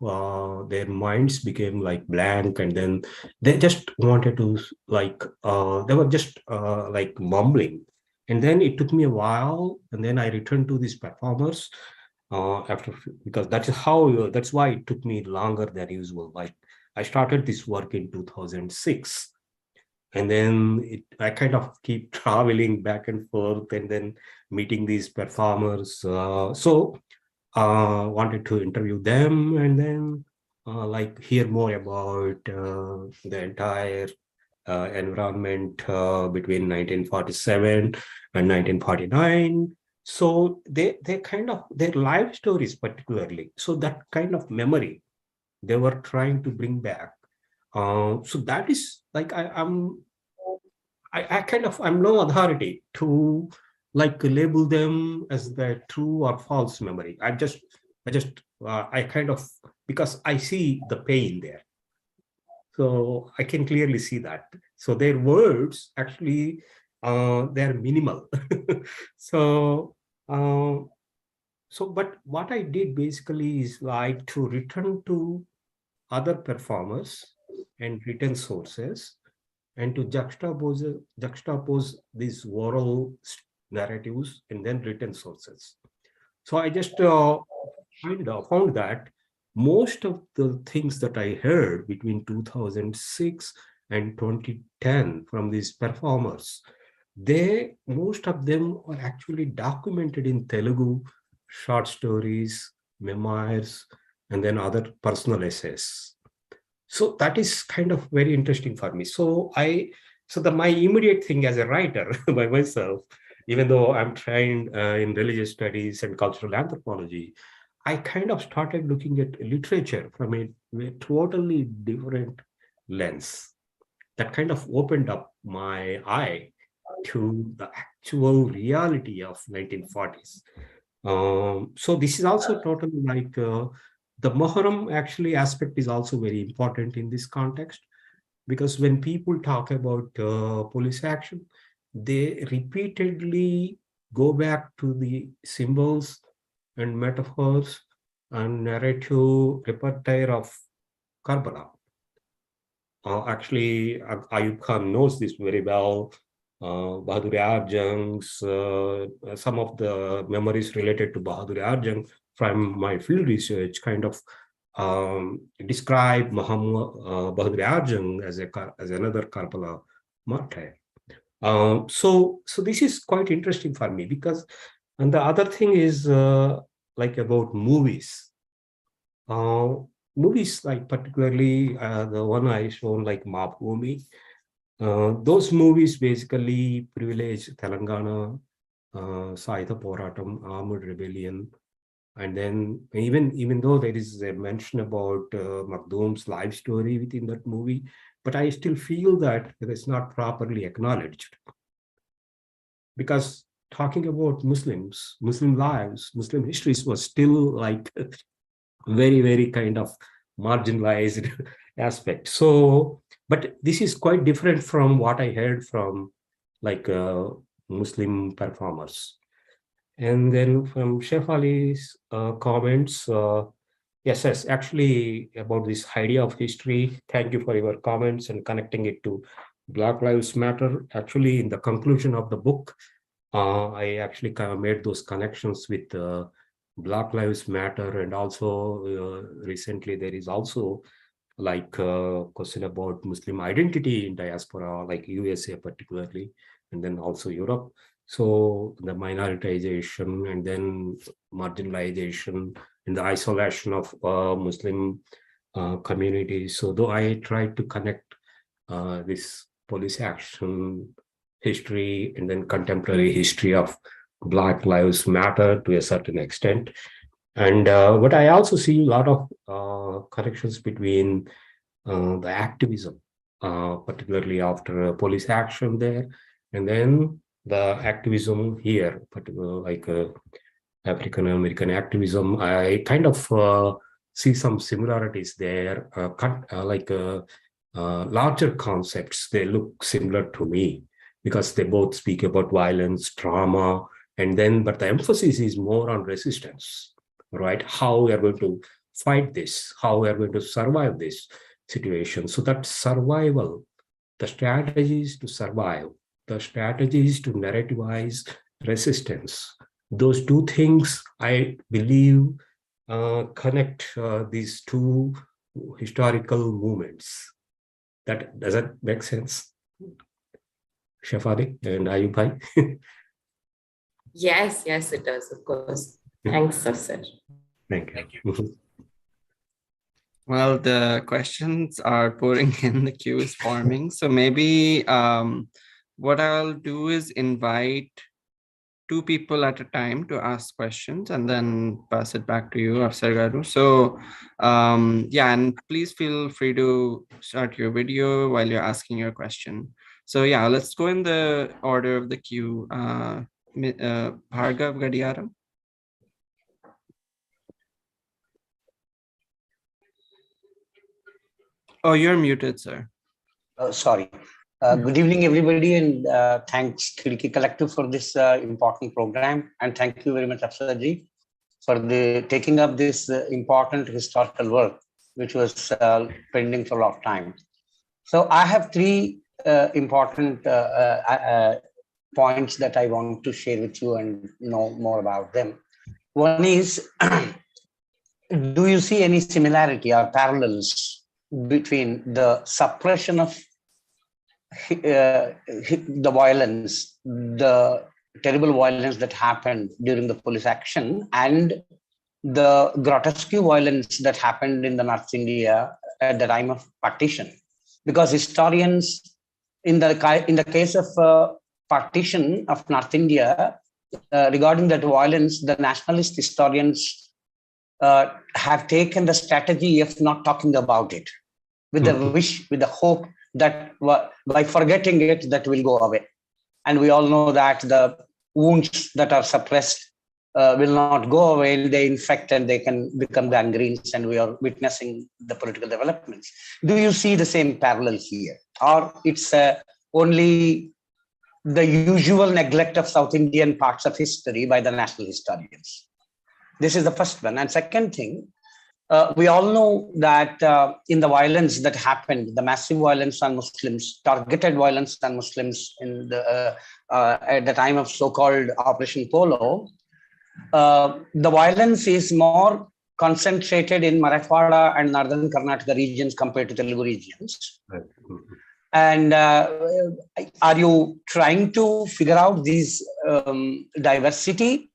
their minds became like blank, and then they just wanted to like they were just like mumbling. And then it took me a while, and then I returned to these performers after, because that's why it took me longer than usual. Like I started this work in 2006, and then I kind of keep traveling back and forth, and then meeting these performers. So wanted to interview them, and then like hear more about the entire environment between 1947 and 1949. So they kind of, their life stories particularly, so that kind of memory they were trying to bring back. So that is like I'm no authority to like label them as the true or false memory. I kind of, because I see the pain there. So I can clearly see that. So their words actually, they're minimal. So, but what I did basically is like to return to other performers and written sources, and to juxtapose these oral narratives and then written sources. So I just found that most of the things that I heard between 2006 and 2010 from these performers, most of them are actually documented in Telugu short stories, memoirs, and then other personal essays. So that is kind of very interesting for me. So my immediate thing as a writer by myself, even though I'm trained in religious studies and cultural anthropology, I kind of started looking at literature from a totally different lens. That kind of opened up my eye to the actual reality of 1940s. So this is also totally like the Muharram actually aspect is also very important in this context, because when people talk about police action, they repeatedly go back to the symbols and metaphors and narrative repertoire of Karbala. Actually, Ayub Khan knows this very well. Bahadur Arjang's, some of the memories related to Bahadur Arjang from my field research kind of describe Muhammad Bahadur Arjang as another Karbala martyr. So this is quite interesting for me, because, and the other thing is like about movies. Movies like particularly the one I shown like Mabhumi, those movies basically privilege Telangana, Saitha Poratam, Armed Rebellion, and then even though there is a mention about Makhdoom's life story within that movie, but I still feel that it is not properly acknowledged, because talking about Muslims, Muslim lives, Muslim histories was still like very kind of marginalized aspect. So, but this is quite different from what I heard from like Muslim performers. And then from Chef Ali's comments, yes, actually about this idea of history, thank you for your comments and connecting it to Black Lives Matter. Actually, in the conclusion of the book, I actually kind of made those connections with Black Lives Matter, and also recently there is also like a question about Muslim identity in diaspora, like USA particularly, and then also Europe. So the minoritization and then marginalization and the isolation of Muslim communities. So though I tried to connect this police action history and then contemporary history of Black Lives Matter to a certain extent. And but I also see a lot of connections between the activism, particularly after police action there, and then the activism here, particularly like African American activism. I kind of see some similarities there, larger concepts. They look similar to me because they both speak about violence, trauma, and then, but the emphasis is more on resistance, right? How we are going to fight this, how we are going to survive this situation. So that survival, the strategies to survive, the strategies to narrativize resistance, those two things, I believe, connect these two historical movements. Does that make sense? Shafari and Ayub Bhai? Yes, it does, of course. Thanks, Afsar. Thank Thank you. Well, the questions are pouring in, the queue is forming. So maybe what I'll do is invite two people at a time to ask questions and then pass it back to you, Afsar Garu. So yeah, and please feel free to start your video while you're asking your question. So yeah, let's go in the order of the queue. Bhargav Gadiaram. Oh, you're muted, sir. Sorry. Good evening, everybody, and thanks, Khidki Collective, for this important program. And thank you very much, Afsarji, for taking up this important historical work, which was pending for a lot of time. So I have three important points that I want to share with you and know more about them. One is, do you see any similarity or parallels between the suppression of the violence, the terrible violence that happened during the police action, and the grotesque violence that happened in the North India at the time of partition. Because historians, in the case of partition of North India, regarding that violence, the nationalist historians have taken the strategy of not talking about it, with the wish, with the hope that by forgetting it, that will go away. And we all know that the wounds that are suppressed will not go away. They infect and they can become gangrenes, and we are witnessing the political developments. Do you see the same parallel here? Or it's only the usual neglect of South Indian parts of history by the national historians? This is the first one. And second thing, we all know that in the violence that happened, the massive violence on Muslims, targeted violence on Muslims in the at the time of so-called Operation Polo, the violence is more concentrated in Marathwada and Northern Karnataka regions compared to Telugu regions. Right. And are you trying to figure out these diversity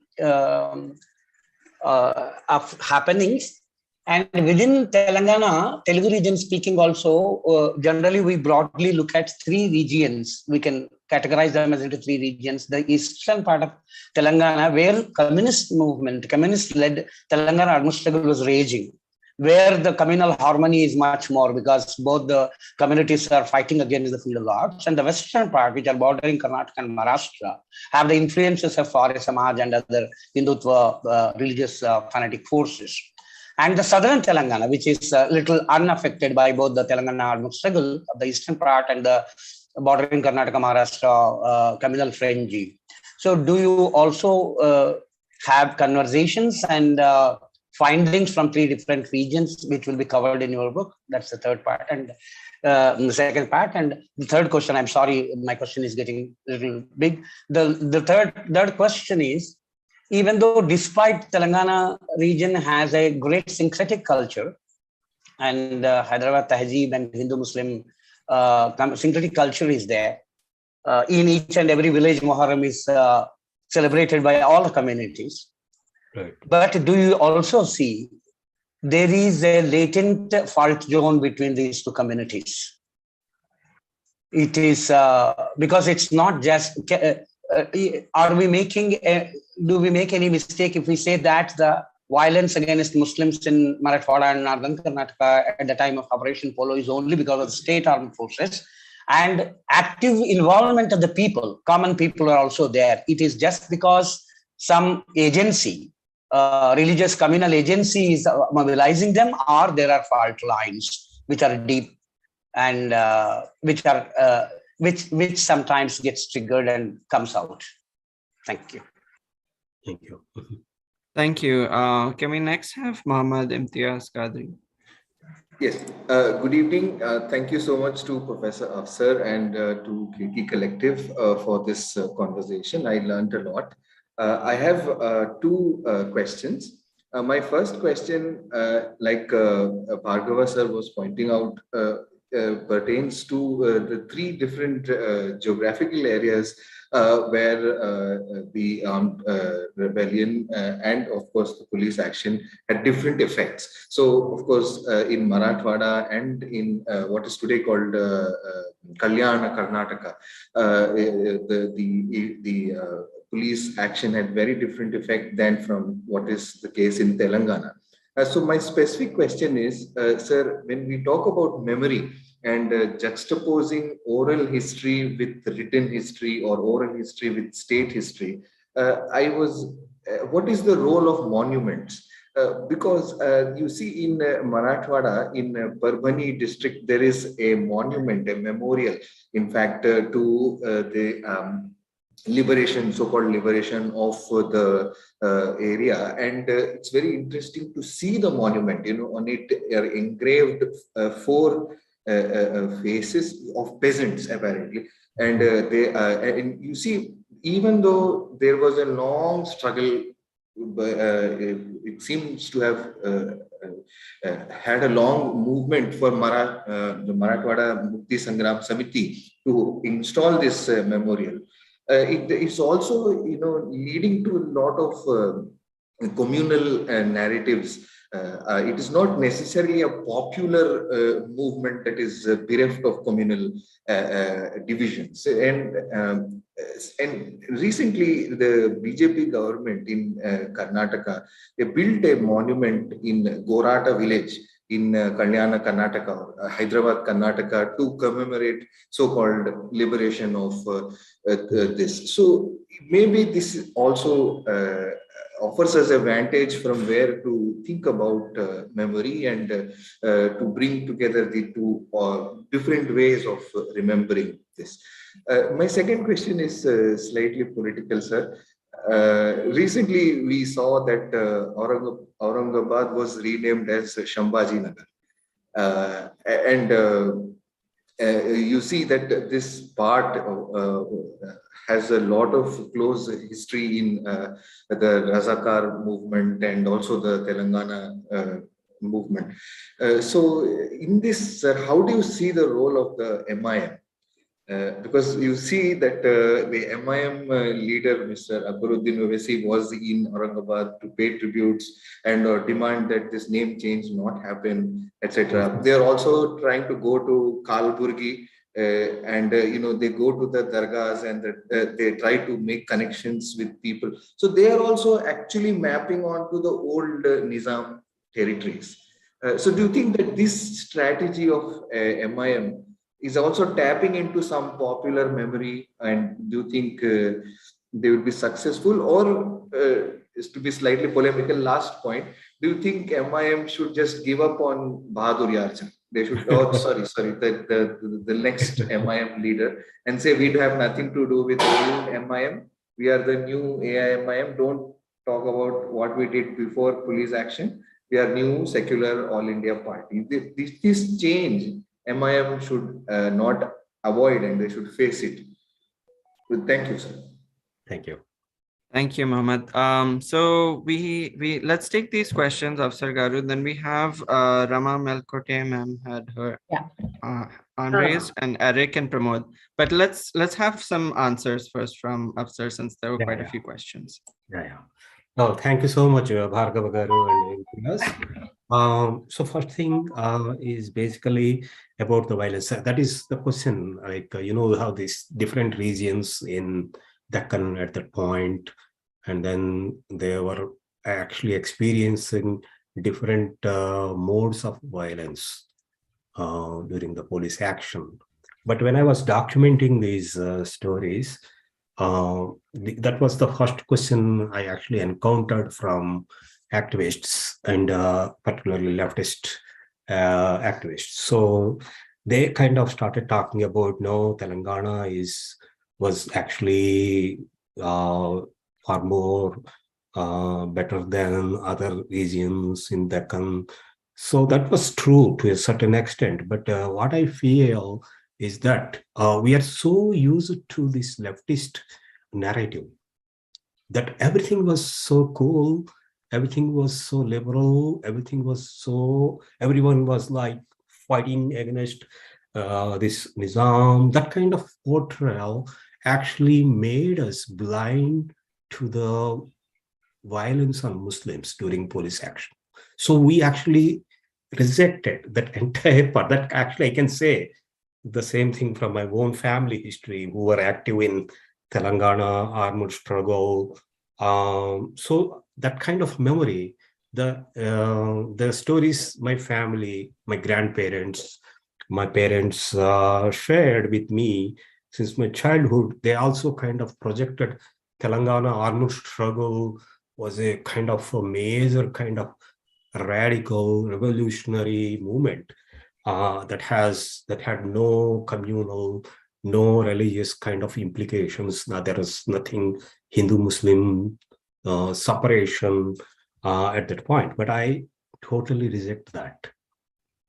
of happenings? And within Telangana, Telugu region speaking also, generally we broadly look at three regions. We can categorize them as into three regions. The eastern part of Telangana, where communist movement, communist-led Telangana armed struggle was raging, where the communal harmony is much more because both the communities are fighting against the feudal lords. And the western part, which are bordering Karnataka and Maharashtra, have the influences of Arya Samaj and other Hindutva religious fanatic forces. And the southern Telangana, which is a little unaffected by both the Telangana armed struggle of the eastern part and the bordering Karnataka, Maharashtra communal frenzy. So do you also have conversations and findings from three different regions, which will be covered in your book? That's the third part. And the second part. And the third question, I'm sorry, my question is getting a little big. The third question is, even though despite Telangana region has a great syncretic culture, and Hyderabad Tehzeeb and Hindu-Muslim syncretic culture is there, in each and every village, Muharram is celebrated by all the communities. Right. But do you also see there is a latent fault zone between these two communities? It is because it's not just, are we making, do we make any mistake if we say that the violence against Muslims in Marathwada and Northern Karnataka at the time of Operation Polo is only because of the state armed forces, and active involvement of the people, common people are also there? It is just because some agency, religious communal agency is mobilizing them, or there are fault lines which are deep and which sometimes gets triggered and comes out. Thank you. Thank you. Thank you. Can we next have Mohammad Imtiaz Qadri? Yes, good evening. Thank you so much to Professor Afsar and to Kriti Collective for this conversation. I learned a lot. I have two questions. My first question, like Bhargava sir was pointing out, pertains to the three different geographical areas where the armed rebellion and of course the police action had different effects. So of course in Marathwada and in what is today called Kalyana, Karnataka, the police action had very different effect than from what is the case in Telangana. So my specific question is, sir, when we talk about memory and juxtaposing oral history with written history or oral history with state history, what is the role of monuments? Because you see in Marathwada, in Parbhani district, there is a monument, a memorial, in fact, to the liberation, so-called liberation of the area, and it's very interesting to see the monument. You know, on it are engraved four faces of peasants apparently, and and you see, even though there was a long struggle, it seems to have had a long movement for the Marathwada Mukti Sangram Samiti to install this memorial. It's also, you know, leading to a lot of communal narratives. It is not necessarily a popular movement that is bereft of communal divisions. And recently, the BJP government in Karnataka, they built a monument in Gorata village in Kalyana, Karnataka, or Hyderabad, Karnataka, to commemorate so-called liberation of this. So maybe this also offers us a vantage from where to think about memory and to bring together the two different ways of remembering this. My second question is slightly political, sir. Recently, we saw that Aurangabad was renamed as Shambhaji Nagar. And you see that this part has a lot of close history in the Razakar movement and also the Telangana movement. So in this, sir, how do you see the role of the MIM? Because you see that the MIM leader, Mr. Akbaruddin Owaisi, was in Aurangabad to pay tributes and demand that this name change not happen, etc. They are also trying to go to Kalburgi and they go to the dargahs and they try to make connections with people. So they are also actually mapping onto the old Nizam territories. So do you think that this strategy of MIM is also tapping into some popular memory, and do you think they will be successful? Or is to be slightly polemical, last point, do you think MIM should just give up on Bahadur Yarcha? They should, the next MIM leader, and say we have nothing to do with old MIM. We are the new AIMIM. Don't talk about what we did before police action. We are new secular all India party. This change MIM should not avoid, and they should face it. Thank you, sir. Thank you. Thank you, Mohammad. So we let's take these questions, Afsar Garu. Then we have Rama Melkote ma'am had her hand raised, and Eric and Pramod. But let's have some answers first from Afsar, since there were quite a few questions. Yeah. Oh, thank you so much, Bhargava Garu and everything else. So first thing is basically about the violence. That is the question. Like how these different regions in Deccan at that point, and then they were actually experiencing different modes of violence during the police action. But when I was documenting these stories, that was the first question I actually encountered from activists, and particularly leftist activists. So they kind of started talking about, no, Telangana was actually far more better than other regions in Deccan. So that was true to a certain extent. But what I feel is that we are so used to this leftist narrative that everything was so cool, everything was so liberal, everyone was like fighting against this Nizam. That kind of portrayal actually made us blind to the violence on Muslims during police action. So we actually rejected that entire part. That actually I can say the same thing from my own family history, who were active in Telangana armed struggle. So that kind of memory, the stories my family, my grandparents, my parents shared with me since my childhood, they also kind of projected Telangana armed struggle was a kind of a major kind of radical revolutionary movement that had no communal, no religious kind of implications. Now there is nothing Hindu-Muslim separation at that point. But I totally reject that.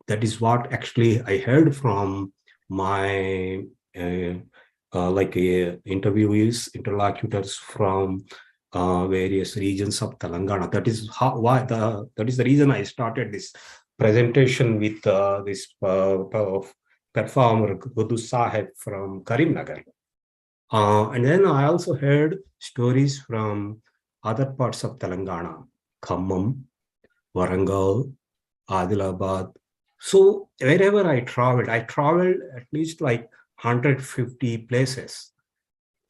That is what actually I heard from my interviewees, interlocutors from various regions of Telangana. That is the reason I started this presentation with this performer Gudu Saheb from Karimnagar. And then I also heard stories from other parts of Telangana. Khammam, Warangal, Adilabad. So wherever I traveled at least like 150 places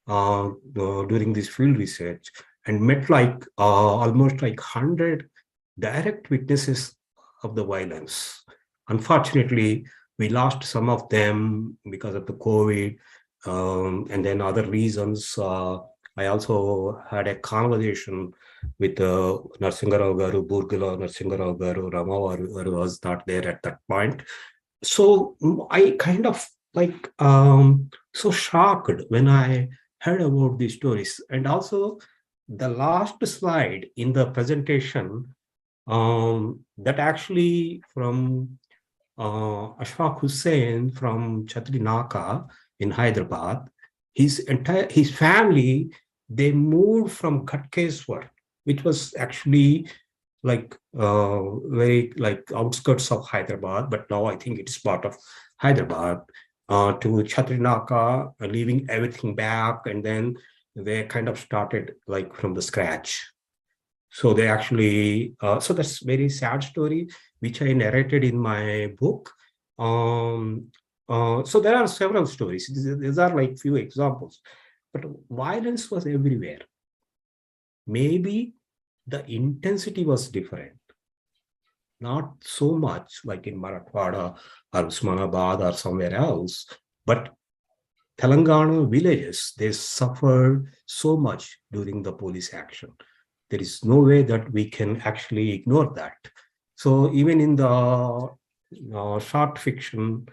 during this field research, and met like almost like 100 direct witnesses of the violence. Unfortunately, we lost some of them because of the COVID, and then other reasons. I also had a conversation with Narsingarao Garu, Burgala Narsingarao Garu, Ramavaru was not there at that point. So I kind of like so shocked when I heard about these stories. And also the last slide in the presentation, that actually from Ashfaq Hussain from Chhatri Naka in Hyderabad, his family, they moved from Ghatkeswar, which was actually like very like outskirts of Hyderabad, but now I think it's part of Hyderabad, to Chhatri Naka, leaving everything back, and then they kind of started like from the scratch. So they actually, so that's very sad story, which I narrated in my book. So there are several stories. These are like few examples, but violence was everywhere. Maybe the intensity was different, not so much like in Marathwada or Usmanabad or somewhere else, but Telangana villages, they suffered so much during the police action. There is no way that we can actually ignore that. So even in the short fiction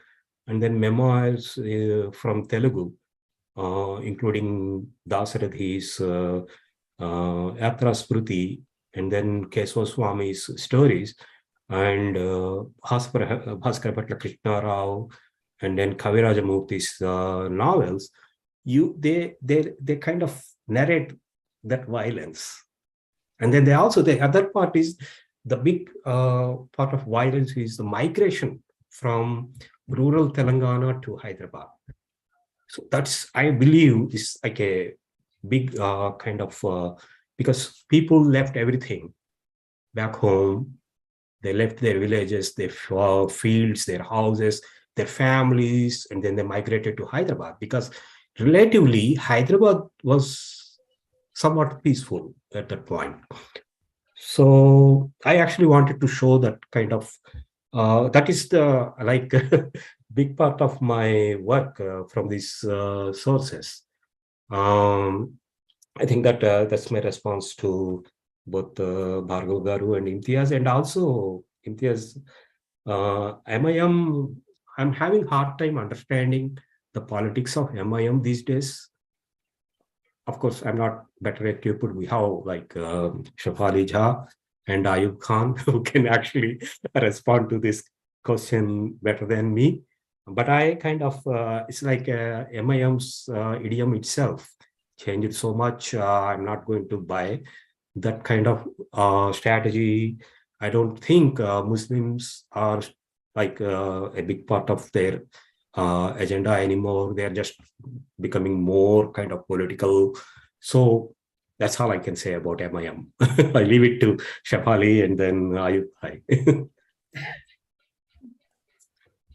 and then memoirs from Telugu, including Dasarathi's Yatra Spruti, and then Keswaswami's stories, and Bhaskara Bhatla Krishna Rao, and then Kaviraja Murthy's novels, they kind of narrate that violence. And then the other part is the big part of violence is the migration from rural Telangana to Hyderabad. So that's, I believe, is like a big kind of, because people left everything back home. They left their villages, their fields, their houses, their families, and then they migrated to Hyderabad because relatively Hyderabad was somewhat peaceful at that point. So I actually wanted to show that kind of, that is the like big part of my work from these sources. I think that that's my response to both Bhargav Garu and Imtiaz, and also Imtiaz, MIM, I'm having hard time understanding the politics of MIM these days. Of course, I'm not better equipped. We have like Shafali Jha and Ayub Khan who can actually respond to this question better than me. But I kind of, it's like MIM's idiom itself changed so much. I'm not going to buy that kind of strategy. I don't think Muslims are like a big part of their agenda anymore. They're just becoming more kind of political. So that's all I can say about MIM. I leave it to Shafali and then Ayub. Hi.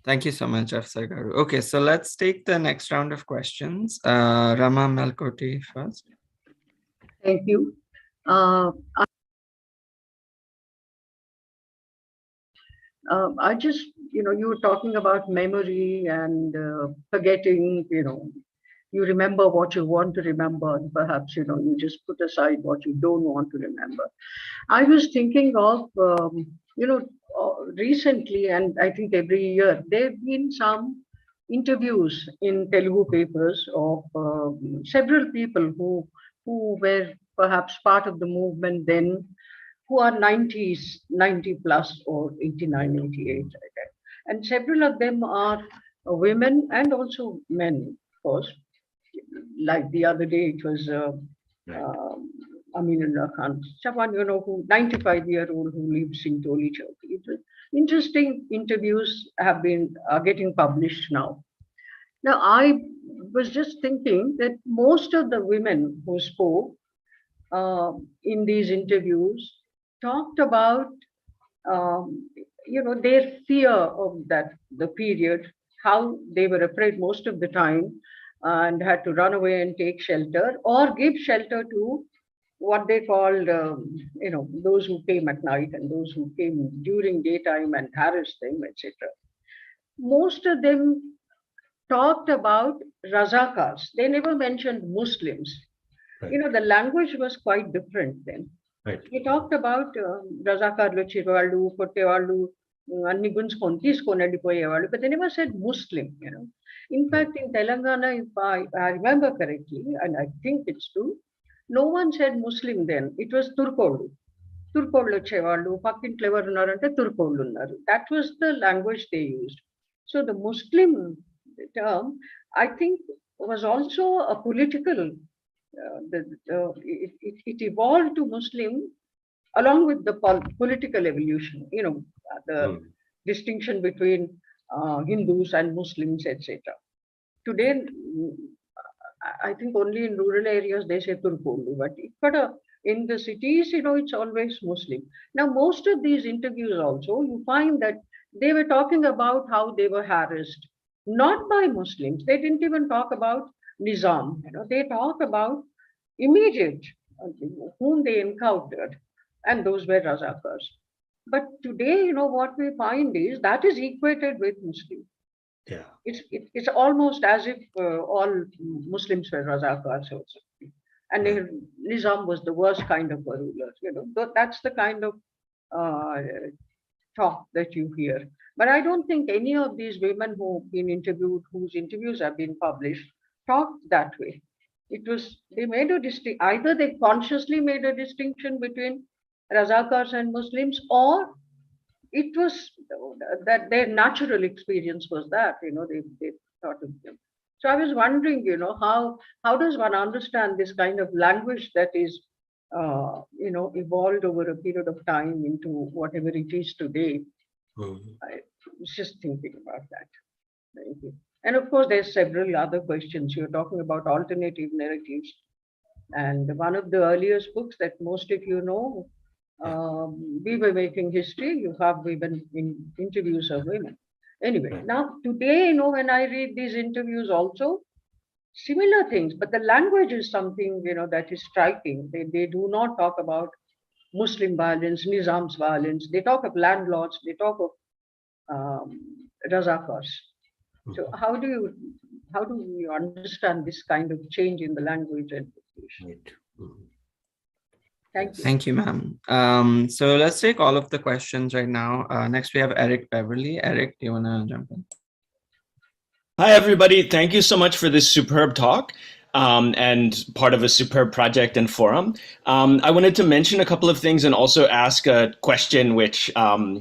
Thank you so much, Afsar Garu. Okay, so let's take the next round of questions. Rama Melkoti first. Thank you. I just, you were talking about memory and forgetting, you remember what you want to remember, and perhaps, you just put aside what you don't want to remember. I was thinking of, recently, and I think every year, there have been some interviews in Telugu papers of several people who were perhaps part of the movement then, who are 90s, 90 plus or 89, 88. And several of them are women and also men, of course. Like the other day, it was Aminullah Khan, someone, who 95-year-old who lives in Toli Chowki. Interesting interviews are getting published now. Now, I was just thinking that most of the women who spoke in these interviews talked about their fear of the period, how they were afraid most of the time and had to run away and take shelter or give shelter to what they called, those who came at night and those who came during daytime and harassed them, etc. Most of them talked about Razakars. They never mentioned Muslims. Right. The language was quite different then. Right. He talked about Razakarlu, Chirvalu, Kottevalu, Anni Gunskoni, Teeskoni Vellipoyevalu, but they never said Muslim, In fact, in Telangana, if I remember correctly, and I think it's true, no one said Muslim then. It was Turkolu. Turkolu Chevalu, Pakintlo evaru unnarante Turkolu unnaru. That was the language they used. So the Muslim term, I think, was also a political. It evolved to Muslim along with the political evolution. The distinction between Hindus and Muslims, etc. Today, I think only in rural areas they say Turkolu, but in the cities, it's always Muslim. Now, most of these interviews also, you find that they were talking about how they were harassed, not by Muslims. They didn't even talk about Nizam. They talk about immediate whom they encountered, and those were Razakars. But today, what we find is that is equated with Muslim. Yeah. It's almost as if all Muslims were Razakars also. And Nizam was the worst kind of a ruler. That's the kind of talk that you hear. But I don't think any of these women who've been interviewed, whose interviews have been published, talked that way. They made a distinction. Either they consciously made a distinction between Razakars and Muslims, or it was that their natural experience was that, they thought of them. So I was wondering, how does one understand this kind of language that is, evolved over a period of time into whatever it is today? I was just thinking about that. Thank you. And of course, there's several other questions. You're talking about alternative narratives. And one of the earliest books that most of you know, we were making history. You have women in interviews of women. Anyway, now today, when I read these interviews also, similar things, but the language is something, that is striking. They do not talk about Muslim violence, Nizam's violence. They talk of landlords. They talk of Razakars. So how do you understand this kind of change in the language and education? Thank you. Thank you, ma'am. So let's take all of the questions right now. Next, we have Eric Beverly. Eric, do you want to jump in? Hi, everybody. Thank you so much for this superb talk. And part of a superb project and forum. I wanted to mention a couple of things and also ask a question, which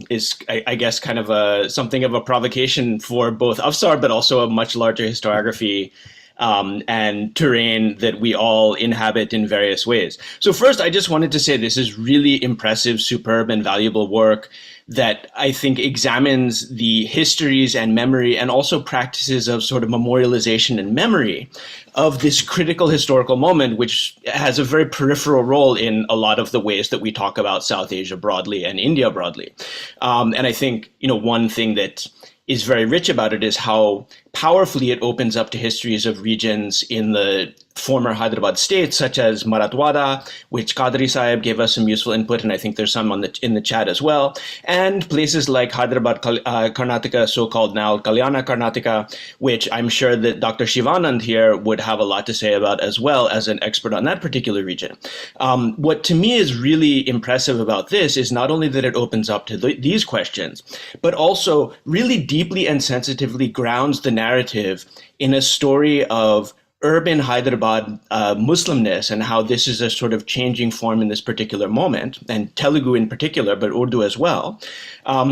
is, I guess, kind of something of a provocation for both Afsar, but also a much larger historiography and terrain that we all inhabit in various ways. So first, I just wanted to say this is really impressive, superb, and valuable work that I think examines the histories and memory and also practices of sort of memorialization and memory of this critical historical moment, which has a very peripheral role in a lot of the ways that we talk about South Asia broadly and India broadly. And I think, one thing that is very rich about it is how powerfully it opens up to histories of regions in the former Hyderabad states, such as Marathwada, which Qadri Sahib gave us some useful input, and I think there's some in the chat as well, and places like Hyderabad, Karnataka, so-called now Kalyana, Karnataka, which I'm sure that Dr. Shivanand here would have a lot to say about as well as an expert on that particular region. What to me is really impressive about this is not only that it opens up to these questions, but also really deeply and sensitively grounds the narrative in a story of urban Hyderabad Muslimness and how this is a sort of changing form in this particular moment, and Telugu in particular, but Urdu as well,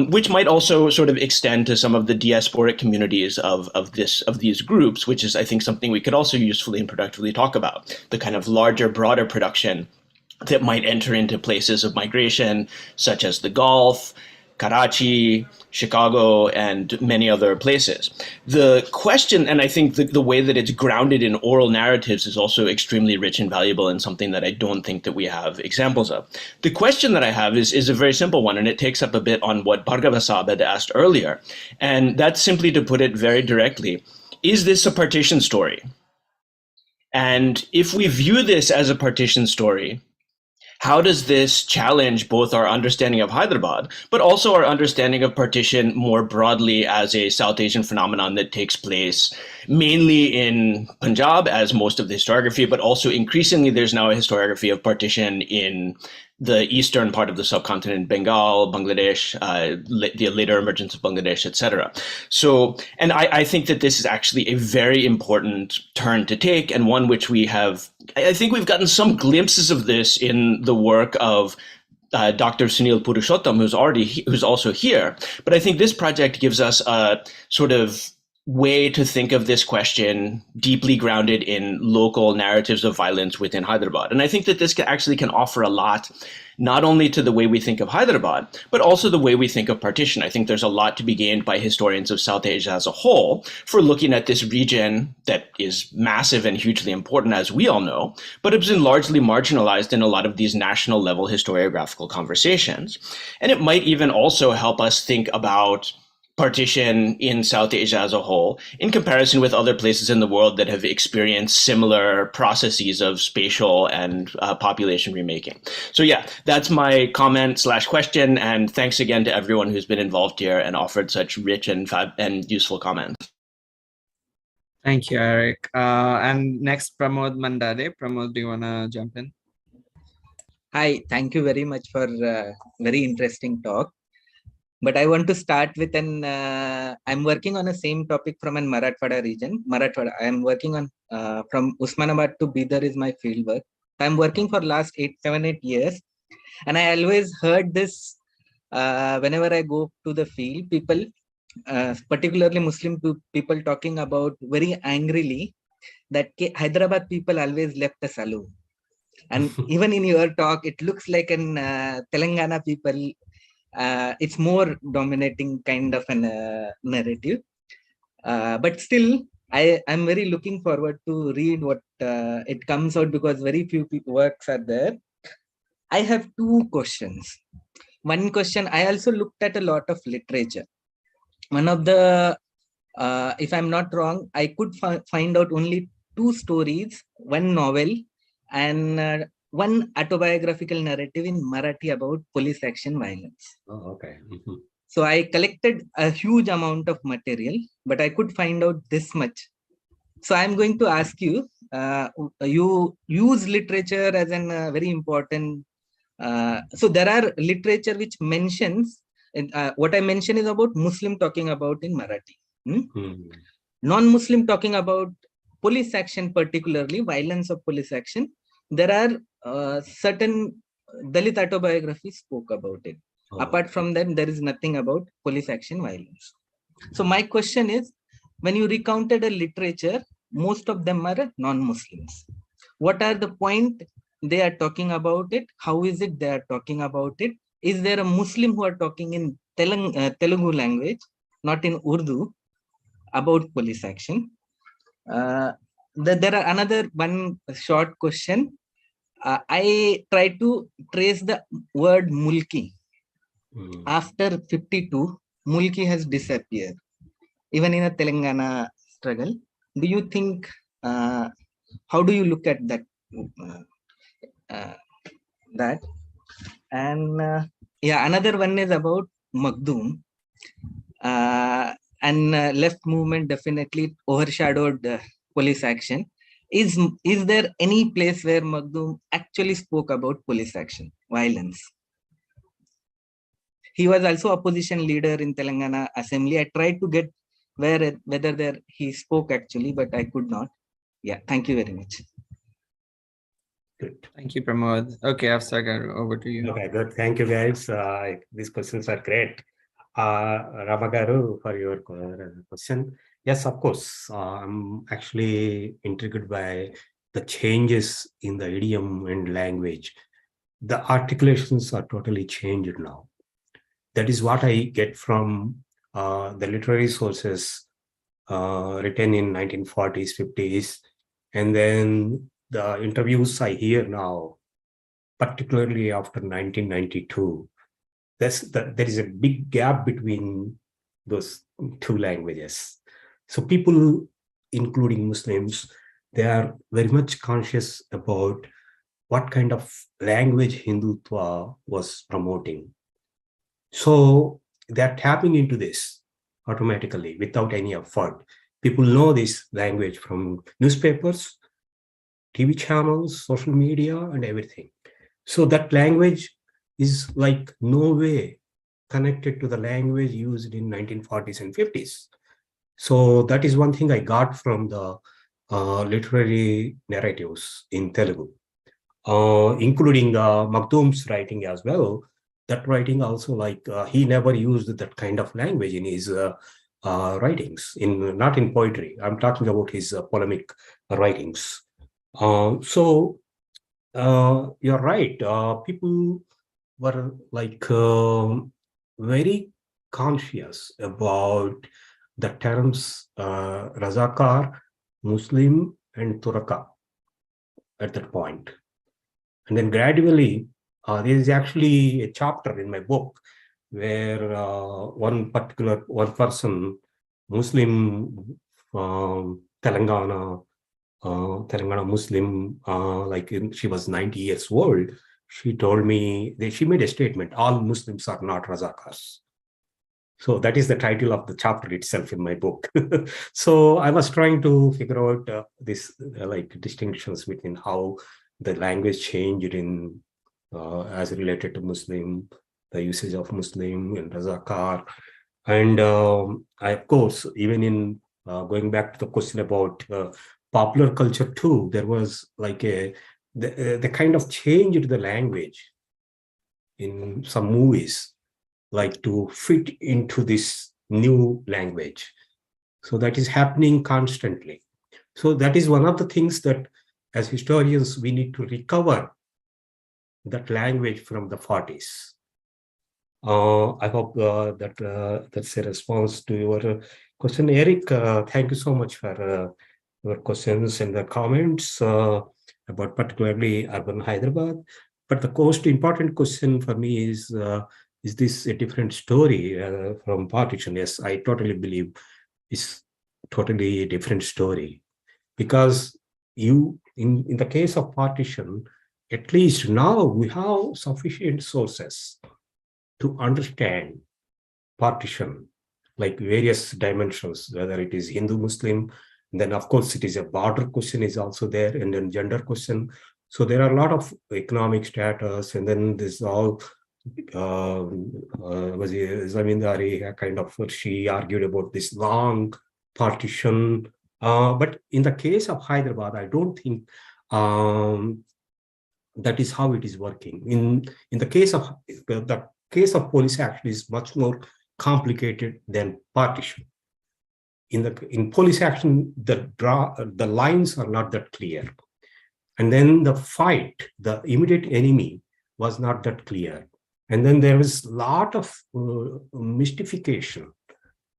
which might also sort of extend to some of the diasporic communities of these groups, which is, I think, something we could also usefully and productively talk about, the kind of larger, broader production that might enter into places of migration, such as the Gulf, Karachi, Chicago, and many other places. The question, and I think the way that it's grounded in oral narratives is also extremely rich and valuable, and something that I don't think that we have examples of. The question that I have is a very simple one, and it takes up a bit on what Bhargava Saab had asked earlier. And that's simply to put it very directly, is this a partition story? And if we view this as a partition story, how does this challenge both our understanding of Hyderabad, but also our understanding of partition more broadly as a South Asian phenomenon that takes place mainly in Punjab, as most of the historiography, but also increasingly there's now a historiography of partition in the eastern part of the subcontinent, Bengal, Bangladesh, the later emergence of Bangladesh, etc. So, and I think that this is actually a very important turn to take, and one which I think we've gotten some glimpses of this in the work of Dr. Sunil Purushottam, who's also here. But I think this project gives us a sort of way to think of this question deeply grounded in local narratives of violence within Hyderabad. And I think that this can offer a lot, not only to the way we think of Hyderabad, but also the way we think of partition. I think there's a lot to be gained by historians of South Asia as a whole for looking at this region that is massive and hugely important, as we all know, but it's been largely marginalized in a lot of these national level historiographical conversations. And it might even also help us think about partition in South Asia as a whole, in comparison with other places in the world that have experienced similar processes of spatial and population remaking. So yeah, that's my comment/question, and thanks again to everyone who's been involved here and offered such rich and useful comments. Thank you, Eric. And next, Pramod Mandade. Pramod, do you want to jump in? Hi, thank you very much for very interesting talk. But I want to start with I'm working on the same topic from an Marathwada region. Marathwada, I am working on from Usmanabad to Bidar is my field work. I'm working for last 7, 8 years. And I always heard this whenever I go to the field, people, particularly Muslim people talking about very angrily that Hyderabad people always left the saloon. And even in your talk, it looks like an Telangana people, it's more dominating kind of a narrative. But still, I'm very looking forward to read what it comes out, because very few works are there. I have 2 questions. One question, I also looked at a lot of literature. One of the, if I'm not wrong, I could find out only 2 stories, 1 novel, and 1 autobiographical narrative in Marathi about police action violence. Oh, okay. Mm-hmm. So I collected a huge amount of material, but I could find out this much. So I'm going to ask you, you use literature as a very important, so there are literature which mentions, what I mention is about Muslim talking about in Marathi. Non-Muslim talking about police action, particularly violence of police action. There are certain Dalit autobiographies spoke about it. Oh. Apart from them, there is nothing about police action violence. So my question is, when you recounted a literature, most of them are non-Muslims. What are the point they are talking about it? How is it they are talking about it? Is there a Muslim who are talking in Telugu language, not in Urdu, about police action? There are another 1 short question. I try to trace the word mulki. After 52, mulki has disappeared, even in a Telangana struggle. Do you think, how do you look at that? And yeah, another one is about Makhdoom. And left movement definitely overshadowed police action. Is there any place where Makhdoom actually spoke about police action, violence? He was also opposition leader in Telangana Assembly. I tried to get whether there he spoke actually, but I could not. Yeah, thank you very much. Good. Thank you, Pramod. Okay, Afsar, over to you. Okay, good. Thank you, guys. These questions are great. Ramagaru, for your question. Yes, of course. I'm actually intrigued by the changes in the idiom and language. The articulations are totally changed now. That is what I get from the literary sources written in 1940s, 50s, and then the interviews I hear now, particularly after 1992. There is a big gap between those two languages. So people, including Muslims, they are very much conscious about what kind of language Hindutva was promoting. So they're tapping into this automatically without any effort. People know this language from newspapers, TV channels, social media, and everything. So that language is like no way connected to the language used in 1940s and 50s. So that is one thing I got from the literary narratives in Telugu, including Makhdoom's writing as well. That writing also, like he never used that kind of language in his writings, not in poetry. I'm talking about his polemic writings. So you're right. People were like very conscious about the terms Razakar, Muslim, and Turaka at that point. And then gradually, there is actually a chapter in my book where one person, Muslim from Telangana Muslim, she was 90 years old. She told me she made a statement: all Muslims are not Razakars. So that is the title of the chapter itself in my book. So I was trying to figure out this like distinctions between how the language changed in as related to Muslim, the usage of Muslim and Razakar, and I, of course, even in going back to the question about popular culture too, there was like the kind of change to the language in some movies, like to fit into this new language. So that is happening constantly. So that is one of the things that as historians, we need to recover that language from the 40s. I hope that's a response to your question, Eric. Thank you so much for your questions and the comments about particularly urban Hyderabad. But the most important question for me is this a different story from partition? Yes, I totally believe it's totally a different story, because in the case of partition, at least now we have sufficient sources to understand partition, like various dimensions, whether it is Hindu, Muslim, then of course it is a border question is also there, and then gender question. So there are a lot of economic status, and then this all was Zamindari kind of, she argued about this long partition. But in the case of Hyderabad, I don't think that is how it is working. In the case of police action is much more complicated than partition. In police action, the lines are not that clear, and then the fight, the immediate enemy was not that clear, and then there was a lot of mystification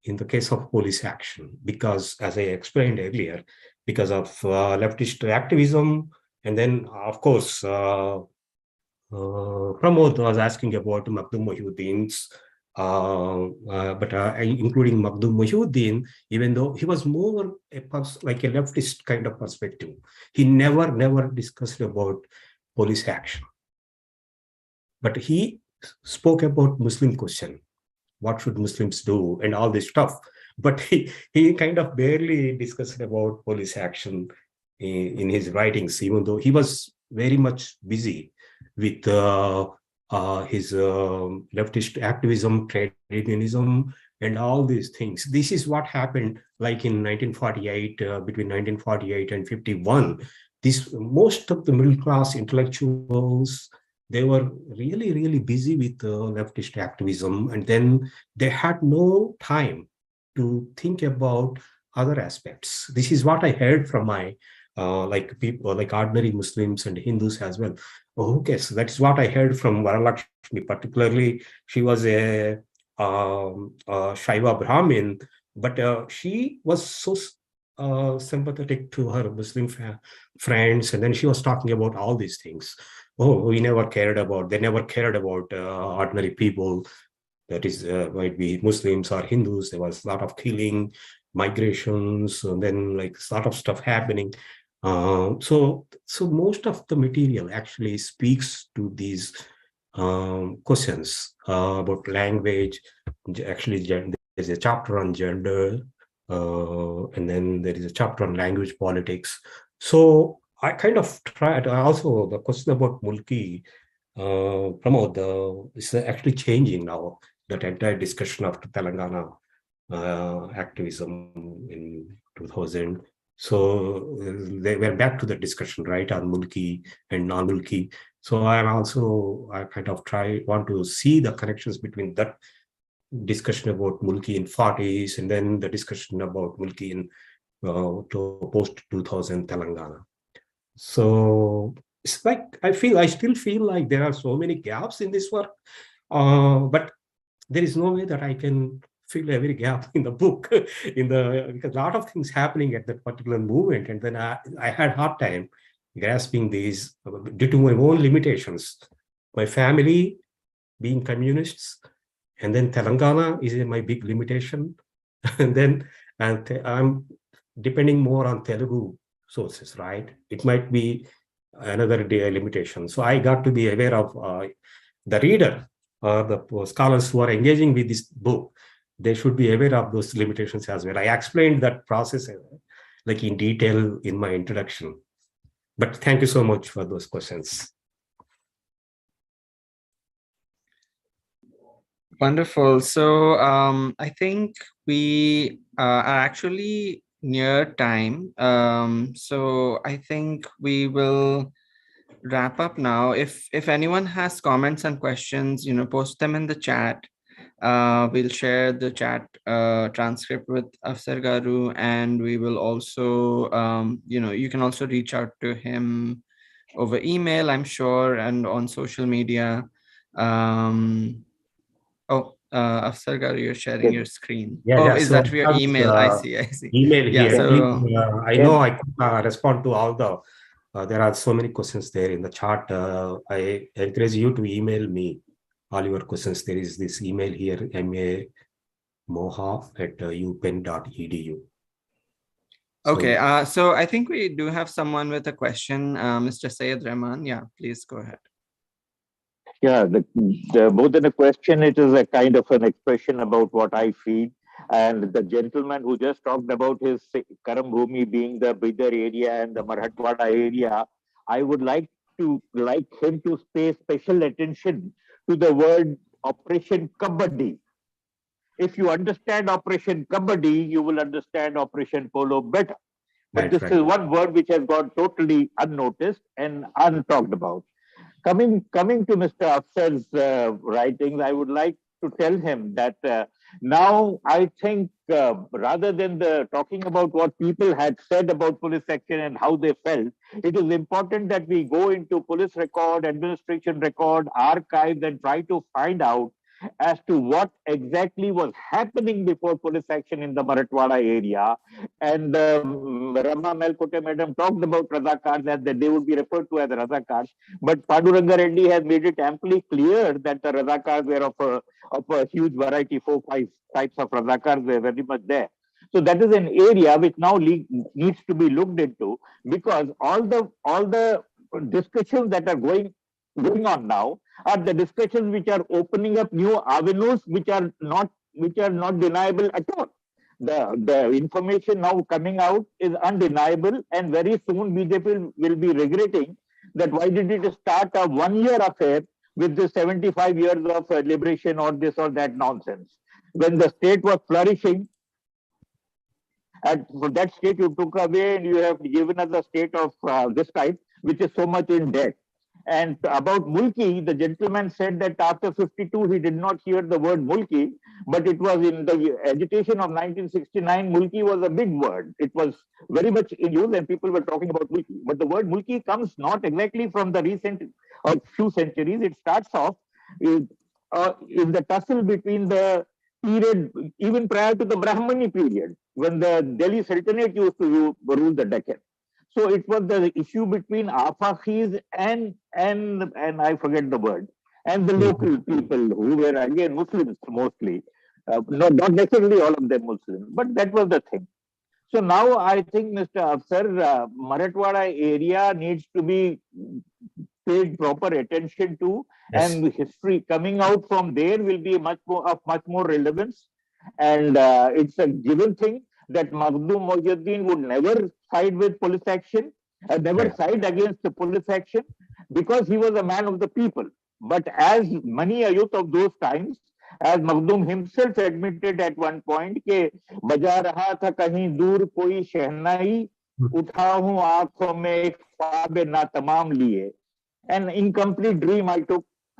in the case of police action, because, as I explained earlier, because of leftist activism, and then of course Pramod was asking about Makhdoom Mohiuddin's, but including Makhdoom Mohiuddin, even though he was more like a leftist kind of perspective, he never discussed about police action. But he spoke about Muslim question, what should Muslims do, and all this stuff. But he kind of barely discussed about police action in his writings, even though he was very much busy with his leftist activism, trade unionism, and all these things. This is what happened like in 1948, between 1948 and 51. Most of the middle class intellectuals, they were really busy with leftist activism, and then they had no time to think about other aspects. This is what I heard from my like people, like ordinary Muslims and Hindus as well. Oh, okay, so that's what I heard from Varalakshmi. Particularly, she was a Shaiva Brahmin, but she was so sympathetic to her Muslim friends, and then she was talking about all these things. Oh, they never cared about ordinary people. That is, might be Muslims or Hindus. There was a lot of killing, migrations, and then like a lot of stuff happening. So most of the material actually speaks to these questions about language. Actually, there's a chapter on gender, and then there is a chapter on language politics. So I kind of tried. Also, the question about Mulki, Pramod, is actually changing now. That entire discussion of Telangana activism in 2000. So they were back to the discussion, right, on Mulki and non-Mulki. So I kind of want to see the connections between that discussion about Mulki in 40s and then the discussion about Mulki in to post 2000 Telangana. So it's like I still feel like there are so many gaps in this work, but there is no way that I can fill every gap in the book because a lot of things happening at that particular movement, and then I had hard time grasping these due to my own limitations. My family being communists, and then Telangana is my big limitation, and then I'm depending more on Telugu sources, right? It might be another day limitation. So I got to be aware of the reader, the scholars who are engaging with this book. They should be aware of those limitations as well. I explained that process like in detail in my introduction. But thank you so much for those questions. Wonderful. So I think we are actually near time. So I think we will wrap up now. If anyone has comments and questions, post them in the chat. We'll share the chat transcript with Afsar Garu, and we will also, you can also reach out to him over email, I'm sure, and on social media. Afsar Garu, you're sharing your screen. Yeah. Is So that your email? I see. Email Yeah, here. so I know I could respond to all the. There are so many questions there in the chat. I encourage you to email me all your questions. There is this email here, mamoha@upenn.edu. okay. So I think we do have someone with a question, Mr. Sayed Rahman. Yeah, please go ahead. Yeah, more than a question, it is a kind of an expression about what I feel. And the gentleman who just talked about his Karambhumi being the bigger area and the Marathwada area, I would like him to pay special attention to the word Operation Kabaddi. If you understand Operation Kabaddi, you will understand Operation Polo better. But this is one word which has gone totally unnoticed and untalked about. Coming to Mr. Afsar's writings, I would like to tell him that now I think rather than talking about what people had said about police action and how they felt, it is important that we go into police record, administration record, archives, and try to find out as to what exactly was happening before police action in the Marathwada area. And Rama Melkote madam talked about Razakars as that they would be referred to as Razakars. But Panduranga Reddy has made it amply clear that the Razakars were of a huge variety, 4-5 types of Razakars were very much there. So that is an area which now needs to be looked into, because all the discussions that are going on now are the discussions which are opening up new avenues which are not deniable at all. The information now coming out is undeniable, and very soon BJP will be regretting that why did it start a 1-year affair with the 75 years of liberation or this or that nonsense. When the state was flourishing, and for that state you took away and you have given us a state of this type, which is so much in debt. And about Mulki, the gentleman said that after 52, he did not hear the word Mulki, but it was in the agitation of 1969, Mulki was a big word. It was very much in use and people were talking about Mulki. But the word Mulki comes not exactly from the recent or few centuries. It starts off in the tussle between the period, even prior to the Brahmani period, when the Delhi Sultanate used to rule the Deccan. So it was the issue between Afakis and I forget the word, and the local people who were again Muslims mostly. Not necessarily all of them Muslims, but that was the thing. So now I think, Mr. Afsar, Marathwada area needs to be paid proper attention to, Yes. and history coming out from there will be much more relevance. And it's a given thing that Makhdoom Mohyuddin would never side with police action, never Right. side against the police action, because he was a man of the people. But as many a youth of those times, as Makhdoom himself admitted at one point, कि बजा रहा था कहीं दूर कोई शहनाई, उठा हूँ आंखों में एक ख्वाब ना तमाम लिए. An incomplete dream I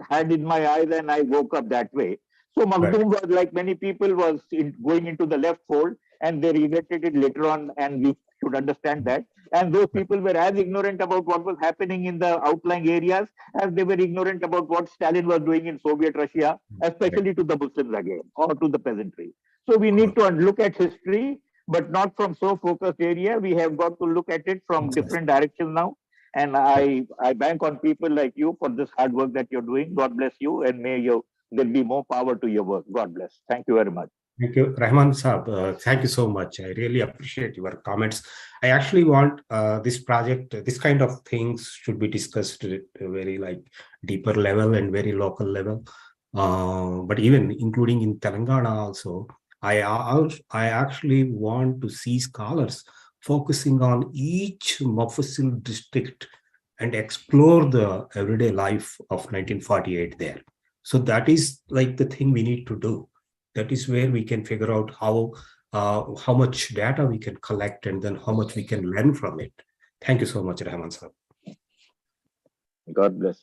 had in my eyes, and I woke up that way. So Makhdoom was, like many people, was going into the left fold, and they regretted it later on, and we should understand that. And those people were as ignorant about what was happening in the outlying areas as they were ignorant about what Stalin was doing in Soviet Russia, especially to the Muslims again, or to the peasantry. So we need to look at history, but not from so focused area. We have got to look at it from different directions now. And I bank on people like you for this hard work that you're doing. God bless you, and may there be more power to your work. God bless. Thank you very much. Thank you, Rahman Saab. Thank you so much. I really appreciate your comments. I actually want this project, this kind of things should be discussed at a very deeper level and very local level. But even including in Telangana also, I actually want to see scholars focusing on each Mufassil district and explore the everyday life of 1948 there. So that is the thing we need to do. That is where we can figure out how much data we can collect and then how much we can learn from it. Thank you so much, Rahman sir. God bless.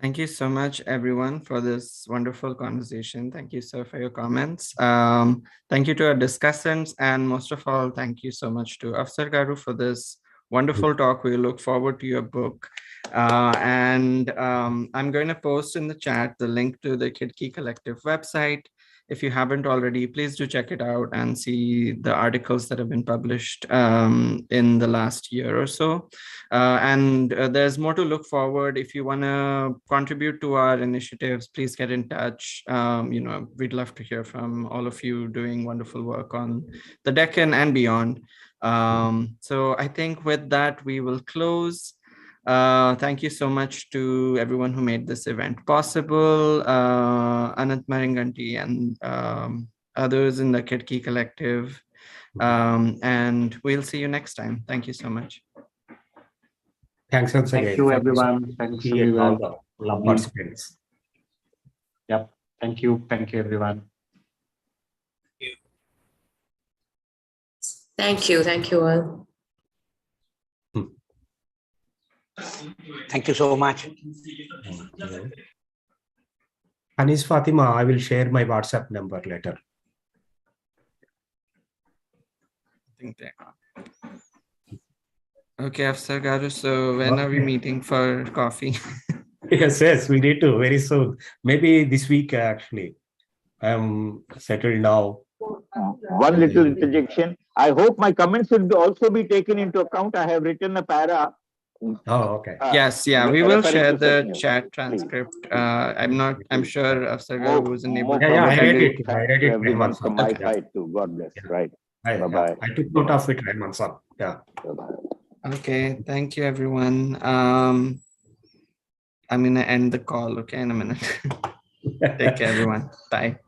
Thank you so much, everyone, for this wonderful conversation. Thank you, sir, for your comments. Thank you to our discussants. And most of all, thank you so much to Afsar Garu for this wonderful talk. We look forward to your book. And I'm going to post in the chat the link to the Khidki Collective website. If you haven't already, please do check it out and see the articles that have been published in the last year or so. And there's more to look forward. If you want to contribute to our initiatives, please get in touch. We'd love to hear from all of you doing wonderful work on the Deccan and beyond. So I think with that, we will close. Thank you so much to everyone who made this event possible, Anant Maringanti and others in the Khidki Collective. And we'll see you next time. Thank you so much. Thanks once again. Thank you, everyone. Thanks, everyone. All the Lovely. participants. Yep. Thank you. Thank you, everyone. Thank you. Thank you all. Thank you so much. Anis Fatima, I will share my WhatsApp number later. Okay, Afsar Garu, so when are we meeting for coffee? Yes, we need to very soon. Maybe this week, actually. I'm settled now. One little interjection. I hope my comments will also be taken into account. I have written a para. Oh, okay. Yes, yeah, we will share the session. chat transcript. I'm sure Afsar Garu wasn't able to. Yeah, I read it. Thanks I read to it. everyone Rahman from sir. my Yeah. side too. God bless. Yeah. Right. Yeah. I took note of it, Rahman sir. Yeah. Bye-bye. Okay, thank you, everyone. I'm gonna end the call, okay, in a minute. Take care, everyone. Bye.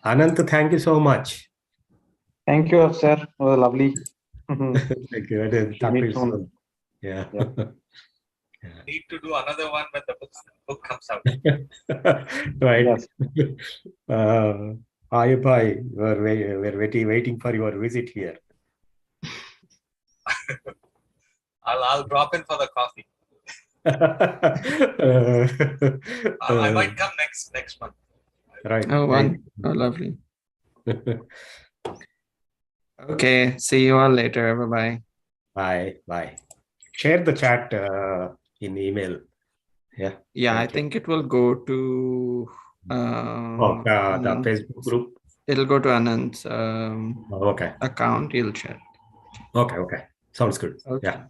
Anant, thank you so much. Thank you, Afsar. It was lovely. Thank you. I did talk to you soon. Yeah. Need to do another one when the book comes out. Right. Yes. Ayubai, we're waiting for your visit here. I'll drop in for the coffee. I might come next month. Right. Oh, lovely. Okay, see you all later. Bye-bye. Bye. Share the chat in email. Yeah. Yeah, I think it will go to Oh, the Anand. Facebook group. It'll go to Anand's Okay. account. He'll share. Okay. Sounds good. Okay. Yeah.